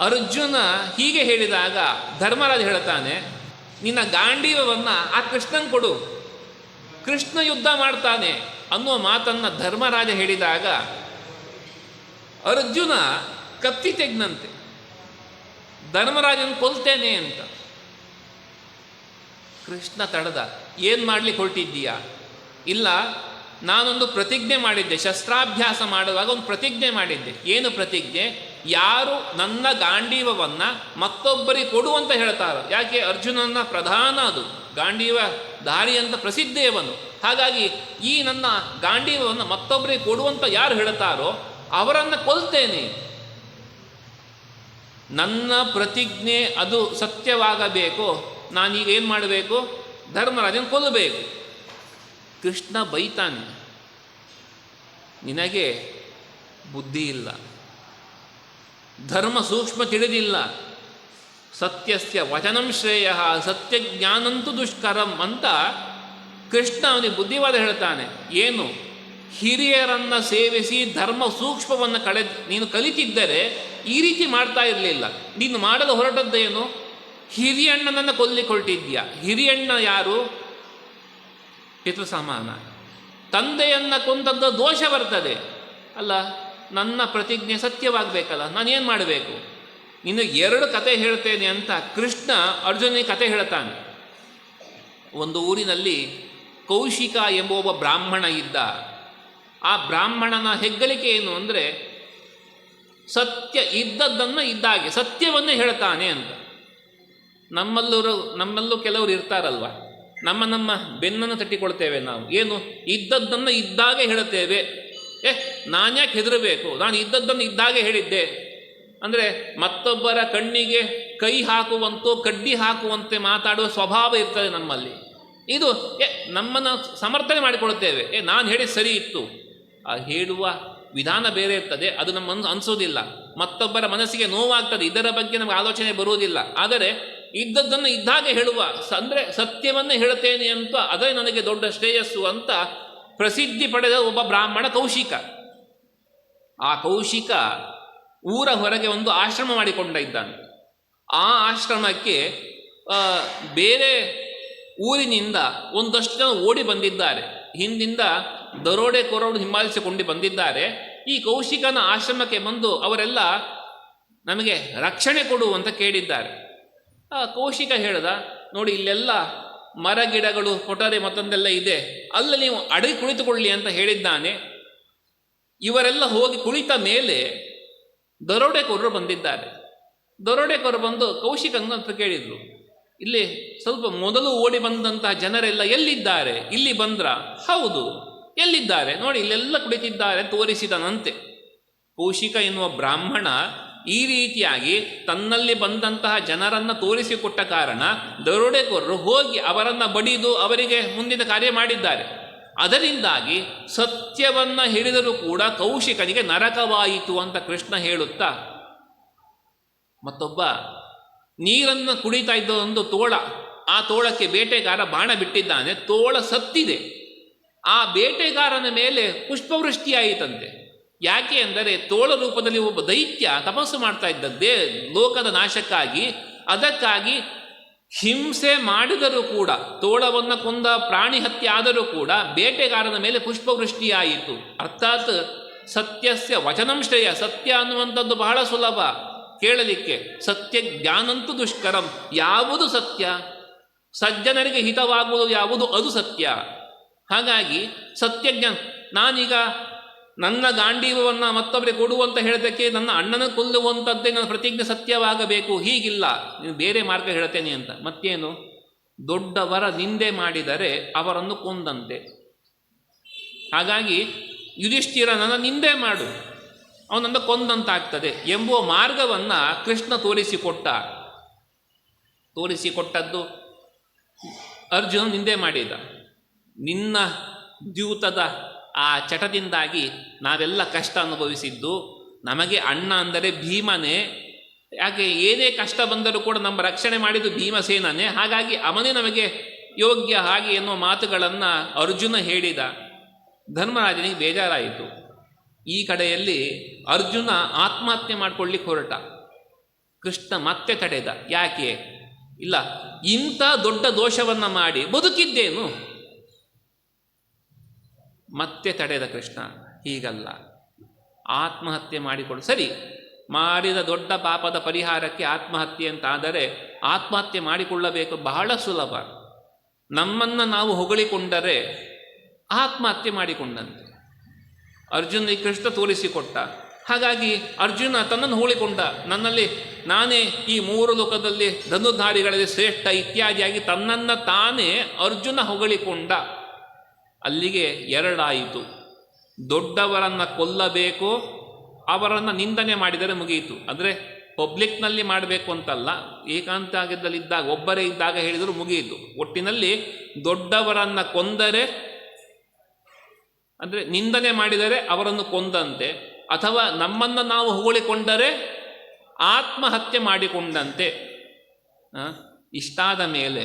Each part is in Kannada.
ಅರ್ಜುನ ಹೀಗೆ ಹೇಳಿದಾಗ ಧರ್ಮರಾಜ ಹೇಳ್ತಾನೆ, ನಿನ್ನ ಗಾಂಡೀವವನ್ನು ಆ ಕೃಷ್ಣಂಗೆ ಕೊಡು, ಕೃಷ್ಣ ಯುದ್ಧ ಮಾಡ್ತಾನೆ ಅನ್ನುವ ಮಾತನ್ನು ಧರ್ಮರಾಜ ಹೇಳಿದಾಗ ಅರ್ಜುನ ಕತ್ತಿ ತೆಗ್ನಂತೆ, ಧರ್ಮರಾಜನ ಕೊಲ್ತೇನೆ ಅಂತ. ಕೃಷ್ಣ ತಡೆದ. ಏನು ಮಾಡ್ಲಿಕ್ಕೆ ಹೊರಟಿದ್ದೀಯಾ? ಇಲ್ಲ, ನಾನೊಂದು ಪ್ರತಿಜ್ಞೆ ಮಾಡಿದ್ದೆ, ಶಸ್ತ್ರಾಭ್ಯಾಸ ಮಾಡುವಾಗ ಒಂದು ಪ್ರತಿಜ್ಞೆ ಮಾಡಿದ್ದೆ. ಏನು ಪ್ರತಿಜ್ಞೆ? ಯಾರು ನನ್ನ ಗಾಂಡೀವವನ್ನು ಮತ್ತೊಬ್ಬರಿಗೆ ಕೊಡುವಂತ ಹೇಳ್ತಾರೋ, ಯಾಕೆ ಅರ್ಜುನನ ಪ್ರಧಾನ ಅದು ಗಾಂಡೀವ ದಾರಿ ಅಂತ ಪ್ರಸಿದ್ಧಿಯವನು. ಹಾಗಾಗಿ ಈ ನನ್ನ ಗಾಂಡೀವವನ್ನು ಮತ್ತೊಬ್ಬರಿಗೆ ಕೊಡುವಂತ ಯಾರು ಹೇಳ್ತಾರೋ ಅವರನ್ನು ಕೊಲ್ತೇನೆ. ನನ್ನ ಪ್ರತಿಜ್ಞೆ ಅದು ಸತ್ಯವಾಗಬೇಕು. ನಾನೀಗ ಏನು ಮಾಡಬೇಕು? ಧರ್ಮರಾಜನ ಕೊಲ್ಲಬೇಕು. ಕೃಷ್ಣ ಬೈತಾನೆ, ನಿನಗೆ ಬುದ್ಧಿ ಇಲ್ಲ, ಧರ್ಮ ಸೂಕ್ಷ್ಮ ತಿಳಿದಿಲ್ಲ, ಸತ್ಯಸ್ಯ ವಚನಂ ಶ್ರೇಯ ಸತ್ಯಜ್ಞಾನಂತೂ ದುಷ್ಕರಂ ಅಂತ ಕೃಷ್ಣ ಅವನಿಗೆ ಬುದ್ಧಿವಾದ ಹೇಳ್ತಾನೆ. ಏನು? ಹಿರಿಯರನ್ನು ಸೇವಿಸಿ ಧರ್ಮ ಸೂಕ್ಷ್ಮವನ್ನು ನೀನು ಕಲಿತಿದ್ದರೆ ಈ ರೀತಿ ಮಾಡ್ತಾ ಇರಲಿಲ್ಲ. ನೀನು ಮಾಡಲು ಹೊರಟದ್ದೇನು? ಹಿರಿಯಣ್ಣನನ್ನು ಕೊಲ್ಲಿಕೊಳ್ತಿದ್ಯಾ. ಹಿರಿಯಣ್ಣ ಯಾರು? ಪಿತೃ ಸಮಾನ. ತಂದೆಯನ್ನು ಕೊಂದದ್ದು ದೋಷ ಬರ್ತದೆ ಅಲ್ಲ. ನನ್ನ ಪ್ರತಿಜ್ಞೆ ಸತ್ಯವಾಗಬೇಕಲ್ಲ, ನಾನೇನು ಮಾಡಬೇಕು? ನೀನು 2 ಕತೆ ಹೇಳ್ತೇನೆ ಅಂತ ಕೃಷ್ಣ ಅರ್ಜುನಿಗೆ ಕತೆ ಹೇಳ್ತಾನೆ. ಒಂದು ಊರಿನಲ್ಲಿ ಕೌಶಿಕ ಎಂಬ ಒಬ್ಬ ಬ್ರಾಹ್ಮಣ ಇದ್ದ. ಆ ಬ್ರಾಹ್ಮಣನ ಹೆಗ್ಗಳಿಕೆ ಏನು ಅಂದರೆ, ಸತ್ಯ ಇದ್ದದ್ದನ್ನು ಇದ್ದಾಗೆ ಸತ್ಯವನ್ನೇ ಹೇಳ್ತಾನೆ ಅಂತ. ನಮ್ಮಲ್ಲೂ ಕೆಲವರು ಇರ್ತಾರಲ್ವ, ನಮ್ಮ ಬೆನ್ನನ್ನು ತಟ್ಟಿಕೊಳ್ತೇವೆ ನಾವು. ಏನು? ಇದ್ದದ್ದನ್ನು ಇದ್ದಾಗೆ ಹೇಳುತ್ತೇವೆ. ನಾನು ಯಾಕೆ ಹೆದರಬೇಕು? ನಾನು ಇದ್ದದ್ದನ್ನು ಇದ್ದಾಗೆ ಹೇಳಿದ್ದೆ ಅಂದರೆ ಮತ್ತೊಬ್ಬರ ಕಣ್ಣಿಗೆ ಕೈ ಹಾಕುವಂತೋ ಕಡ್ಡಿ ಹಾಕುವಂತೆ ಮಾತಾಡುವ ಸ್ವಭಾವ ಇರ್ತದೆ ನಮ್ಮಲ್ಲಿ. ಇದು ನಮ್ಮನ್ನು ಸಮರ್ಥನೆ ಮಾಡಿಕೊಳ್ತೇವೆ. ನಾನು ಹೇಳಿದ ಸರಿ ಇತ್ತು. ಆ ಹೇಳುವ ವಿಧಾನ ಬೇರೆ ಇರ್ತದೆ, ಅದು ನಮ್ಮ ಅನಿಸೋದಿಲ್ಲ. ಮತ್ತೊಬ್ಬರ ಮನಸ್ಸಿಗೆ ನೋವಾಗ್ತದೆ, ಇದರ ಬಗ್ಗೆ ನಮಗೆ ಆಲೋಚನೆ ಬರುವುದಿಲ್ಲ. ಆದರೆ ಇದ್ದದ್ದನ್ನು ಇದ್ದಾಗೆ ಹೇಳುವ ಅಂದರೆ ಸತ್ಯವನ್ನೇ ಹೇಳ್ತೇನೆ ಅಂತ, ಅದೇ ನನಗೆ ದೊಡ್ಡ ಶ್ರೇಯಸ್ಸು ಅಂತ ಪ್ರಸಿದ್ಧಿ ಪಡೆದ ಒಬ್ಬ ಬ್ರಾಹ್ಮಣ ಕೌಶಿಕ. ಆ ಕೌಶಿಕ ಊರ ಹೊರಗೆ ಒಂದು ಆಶ್ರಮ ಮಾಡಿಕೊಂಡ ಇದ್ದಾನೆ. ಆ ಆಶ್ರಮಕ್ಕೆ ಬೇರೆ ಊರಿನಿಂದ ಒಂದಷ್ಟು ಜನ ಓಡಿ ಬಂದಿದ್ದಾರೆ. ಹಿಂದಿಂದ ದರೋಡೆಕೋರರು ಹಿಂಬಾಲಿಸಿಕೊಂಡು ಬಂದಿದ್ದಾರೆ. ಈ ಕೌಶಿಕನ ಆಶ್ರಮಕ್ಕೆ ಬಂದು ಅವರೆಲ್ಲ ನಮಗೆ ರಕ್ಷಣೆ ಕೊಡು ಅಂತ ಕೇಳಿದ್ದಾರೆ. ಕೌಶಿಕ ಹೇಳ್ದ, ನೋಡಿ ಇಲ್ಲೆಲ್ಲ ಮರ ಗಿಡಗಳು ಕೊಠರೆ ಮತ್ತೊಂದೆಲ್ಲ ಇದೆ, ಅಲ್ಲ ನೀವು ಅಡಗಿ ಕುಳಿತುಕೊಳ್ಳಿ ಅಂತ ಹೇಳಿದ್ದಾನೆ. ಇವರೆಲ್ಲ ಹೋಗಿ ಕುಳಿತ ಮೇಲೆ ದರೋಡೆಕೋರರು ಬಂದಿದ್ದಾರೆ. ದರೋಡೆಕೋರರು ಬಂದು ಕೌಶಿಕನ ಅಂತ ಕೇಳಿದರು, ಇಲ್ಲಿ ಸ್ವಲ್ಪ ಮೊದಲು ಓಡಿ ಬಂದಂತಹ ಜನರೆಲ್ಲ ಎಲ್ಲಿದ್ದಾರೆ? ಇಲ್ಲಿ ಬಂದ್ರ? ಹೌದು. ಎಲ್ಲಿದ್ದಾರೆ? ನೋಡಿ ಇಲ್ಲೆಲ್ಲ ಕುಳಿತಿದ್ದಾರೆ ತೋರಿಸಿದನಂತೆ. ಕೌಶಿಕ ಎನ್ನುವ ಬ್ರಾಹ್ಮಣ ಈ ರೀತಿಯಾಗಿ ತನ್ನಲ್ಲಿ ಬಂದಂತಹ ಜನರನ್ನು ತೋರಿಸಿಕೊಟ್ಟ ಕಾರಣ ದರೋಡೆಕೋರರು ಹೋಗಿ ಅವರನ್ನು ಬಡಿದು ಅವರಿಗೆ ಮುಂದಿನ ಕಾರ್ಯ ಮಾಡಿದ್ದಾರೆ. ಅದರಿಂದಾಗಿ ಸತ್ಯವನ್ನು ಹೇಳಿದರೂ ಕೂಡ ಕೌಶಿಕನಿಗೆ ನರಕವಾಯಿತು ಅಂತ ಕೃಷ್ಣ ಹೇಳುತ್ತಾ, ಮತ್ತೊಬ್ಬ ನೀರನ್ನು ಕುಡಿತಾ ಇದ್ದ ಒಂದು ತೋಳ, ಆ ತೋಳಕ್ಕೆ ಬೇಟೆಗಾರ ಬಾಣ ಬಿಟ್ಟಿದ್ದಾನೆ, ತೋಳ ಸತ್ತಿದೆ. ಆ ಬೇಟೆಗಾರನ ಮೇಲೆ ಪುಷ್ಪವೃಷ್ಟಿಯಾಯಿತಂತೆ. ಯಾಕೆ ಅಂದರೆ ತೋಳ ರೂಪದಲ್ಲಿ ಒಬ್ಬ ದೈತ್ಯ ತಪಸ್ಸು ಮಾಡ್ತಾ ಇದ್ದದ್ದೇ ಲೋಕದ ನಾಶಕ್ಕಾಗಿ. ಅದಕ್ಕಾಗಿ ಹಿಂಸೆ ಮಾಡಿದರೂ ಕೂಡ, ತೋಳವನ್ನು ಕೊಂದ ಪ್ರಾಣಿ ಹತ್ಯೆ ಆದರೂ ಕೂಡ ಬೇಟೆಗಾರನ ಮೇಲೆ ಪುಷ್ಪವೃಷ್ಟಿಯಾಯಿತು. ಅರ್ಥಾತ್ ಸತ್ಯಸ್ಯ ವಚನಂ ಶ್ರೇಯ. ಸತ್ಯ ಅನ್ನುವಂಥದ್ದು ಬಹಳ ಸುಲಭ ಕೇಳಲಿಕ್ಕೆ. ಸತ್ಯ ಜ್ಞಾನಂತೂ ದುಷ್ಕರಂ. ಯಾವುದು ಸತ್ಯ? ಸಜ್ಜನರಿಗೆ ಹಿತವಾಗುವುದು ಯಾವುದು? ಅದು ಸತ್ಯ. ಹಾಗಾಗಿ ಸತ್ಯಜ್ಞಾನ. ನಾನೀಗ ನನ್ನ ಗಾಂಡೀವವನ್ನು ಮತ್ತೊಬ್ಬರಿಗೆ ಕೊಡುವಂತ ಹೇಳೋದಕ್ಕೆ ನನ್ನ ಅಣ್ಣನ ಕೊಲ್ಲುವಂಥದ್ದೇ ನನ್ನ ಪ್ರತಿಜ್ಞೆ ಸತ್ಯವಾಗಬೇಕು, ಹೀಗಿಲ್ಲ, ನೀನು ಬೇರೆ ಮಾರ್ಗ ಹೇಳ್ತೇನೆ ಅಂತ. ಮತ್ತೇನು? ದೊಡ್ಡವರ ನಿಂದೆ ಮಾಡಿದರೆ ಅವರನ್ನು ಕೊಂದಂತೆ. ಹಾಗಾಗಿ ಯುಧಿಷ್ಠಿರನನ್ನು ನಿಂದೆ ಮಾಡು, ಅವನನ್ನು ಕೊಂದಂತಾಗ್ತದೆ ಎಂಬುವ ಮಾರ್ಗವನ್ನು ಕೃಷ್ಣ ತೋರಿಸಿಕೊಟ್ಟದ್ದು ಅರ್ಜುನ ನಿಂದೆ ಮಾಡಿದ. ನಿನ್ನ ದ್ಯೂತದ ಆ ಚಟದಿಂದಾಗಿ ನಾವೆಲ್ಲ ಕಷ್ಟ ಅನುಭವಿಸಿದ್ದು. ನಮಗೆ ಅಣ್ಣ ಅಂದರೆ ಭೀಮನೇ. ಯಾಕೆ ಏನೇ ಕಷ್ಟ ಬಂದರೂ ಕೂಡ ನಮ್ಮ ರಕ್ಷಣೆ ಮಾಡಿದ್ದು ಭೀಮಸೇನನೇ. ಹಾಗಾಗಿ ಅವನೇ ನಮಗೆ ಯೋಗ್ಯ ಹಾಗೆ ಎನ್ನುವ ಮಾತುಗಳನ್ನು ಅರ್ಜುನ ಹೇಳಿದ. ಧರ್ಮರಾಜನಿಗೆ ಬೇಜಾರಾಯಿತು. ಈ ಕಡೆಯಲ್ಲಿ ಅರ್ಜುನ ಆತ್ಮಹತ್ಯೆ ಮಾಡಿಕೊಳ್ಳಿಕ್ಕೆ ಹೊರಟ. ಕೃಷ್ಣ ಮತ್ತೆ ತಡೆದ. ಯಾಕೆ? ಇಲ್ಲ, ಇಂಥ ದೊಡ್ಡ ದೋಷವನ್ನು ಮಾಡಿ ಬದುಕಿದ್ದೇನು. ಮತ್ತೆ ತಡೆದ ಕೃಷ್ಣ. ಹೀಗಲ್ಲ, ಆತ್ಮಹತ್ಯೆ ಮಾಡಿಕೊಳ್ಳು. ಸರಿ, ಮಾಡಿದ ದೊಡ್ಡ ಪಾಪದ ಪರಿಹಾರಕ್ಕೆ ಆತ್ಮಹತ್ಯೆ ಅಂತಾದರೆ ಆತ್ಮಹತ್ಯೆ ಮಾಡಿಕೊಳ್ಳಬೇಕು, ಬಹಳ ಸುಲಭ. ನಮ್ಮನ್ನು ನಾವು ಹೊಗಳಿಕೊಂಡರೆ ಆತ್ಮಹತ್ಯೆ ಮಾಡಿಕೊಂಡಂತೆ. ಅರ್ಜುನ ಕೃಷ್ಣ ತೋರಿಸಿಕೊಟ್ಟ. ಹಾಗಾಗಿ ಅರ್ಜುನ ತನ್ನನ್ನು ಹೋಳಿಕೊಂಡ. ನನ್ನಲ್ಲಿ ನಾನೇ ಈ 3 ಲೋಕದಲ್ಲಿ ಧನುಧಾರಿಗಳಲ್ಲಿ ಶ್ರೇಷ್ಠ ಇತ್ಯಾದಿಯಾಗಿ ತನ್ನನ್ನು ತಾನೇ ಅರ್ಜುನ ಹೊಗಳಿಕೊಂಡ. ಅಲ್ಲಿಗೆ ಎರಡಾಯಿತು. ದೊಡ್ಡವರನ್ನು ಕೊಲ್ಲಬೇಕು, ಅವರನ್ನು ನಿಂದನೆ ಮಾಡಿದರೆ ಮುಗಿಯಿತು. ಅಂದರೆ ಪಬ್ಲಿಕ್ನಲ್ಲಿ ಮಾಡಬೇಕು ಅಂತಲ್ಲ, ಏಕಾಂತದಲ್ಲಿದ್ದಾಗ ಒಬ್ಬರೇ ಇದ್ದಾಗ ಹೇಳಿದರೂ ಮುಗಿಯಿತು. ಒಟ್ಟಿನಲ್ಲಿ ದೊಡ್ಡವರನ್ನು ಕೊಂದರೆ, ಅಂದರೆ ನಿಂದನೆ ಮಾಡಿದರೆ ಅವರನ್ನು ಕೊಂದಂತೆ, ಅಥವಾ ನಮ್ಮನ್ನು ನಾವು ಹೊಗಳಿಕೊಂಡರೆ ಆತ್ಮಹತ್ಯೆ ಮಾಡಿಕೊಂಡಂತೆ. ಇಷ್ಟಾದ ಮೇಲೆ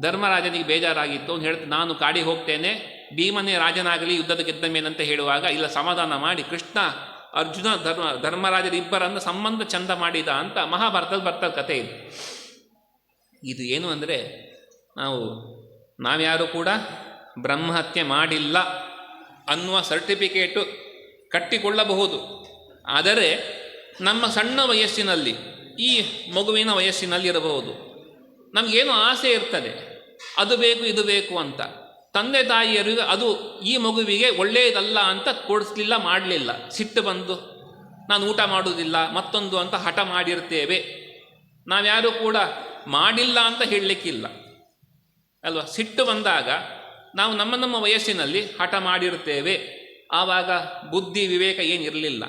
ಧರ್ಮರಾಜನಿಗೆ ಬೇಜಾರಾಗಿತ್ತು. ಅವನು ಹೇಳ್ತಾ, ನಾನು ಕಾಡಿಗೆ ಹೋಗ್ತೇನೆ, ಭೀಮನೇ ರಾಜನಾಗಲಿ ಯುದ್ಧದ ಗೆದ್ದ ಮೇಲಂತ ಹೇಳುವಾಗ, ಇಲ್ಲ, ಸಮಾಧಾನ ಮಾಡಿ ಕೃಷ್ಣ ಅರ್ಜುನ ಧರ್ಮರಾಜರಿಬ್ಬರನ್ನು ಸಂಬಂಧ ಚಂದ ಮಾಡಿದ ಅಂತ ಮಹಾಭಾರತದಲ್ಲಿ ಬರ್ತದ ಕಥೆ ಇದು. ಇದು ಏನು ಅಂದರೆ, ನಾವ್ಯಾರು ಕೂಡ ಬ್ರಹ್ಮಹತ್ಯೆ ಮಾಡಿಲ್ಲ ಅನ್ನುವ ಸರ್ಟಿಫಿಕೇಟು ಕಟ್ಟಿಕೊಳ್ಳಬಹುದು. ಆದರೆ ನಮ್ಮ ಸಣ್ಣ ವಯಸ್ಸಿನಲ್ಲಿ, ಈ ಮಗುವಿನ ವಯಸ್ಸಿನಲ್ಲಿ ಇರಬಹುದು, ನಮಗೇನು ಆಸೆ ಇರ್ತದೆ, ಅದು ಬೇಕು ಇದು ಬೇಕು ಅಂತ. ತಂದೆ ತಾಯಿಯರಿಗೆ ಅದು ಈ ಮಗುವಿಗೆ ಒಳ್ಳೆಯದಲ್ಲ ಅಂತ ಕೊಡಿಸ್ಲಿಲ್ಲ, ಮಾಡಲಿಲ್ಲ. ಸಿಟ್ಟು ಬಂದು ನಾನು ಊಟ ಮಾಡುವುದಿಲ್ಲ ಮತ್ತೊಂದು ಅಂತ ಹಠ ಮಾಡಿರ್ತೇವೆ. ನಾವ್ಯಾರೂ ಕೂಡ ಮಾಡಿಲ್ಲ ಅಂತ ಹೇಳಲಿಕ್ಕಿಲ್ಲ ಅಲ್ವಾ. ಸಿಟ್ಟು ಬಂದಾಗ ನಾವು ನಮ್ಮ ವಯಸ್ಸಿನಲ್ಲಿ ಹಠ ಮಾಡಿರ್ತೇವೆ. ಆವಾಗ ಬುದ್ಧಿ ವಿವೇಕ ಏನಿರಲಿಲ್ಲ.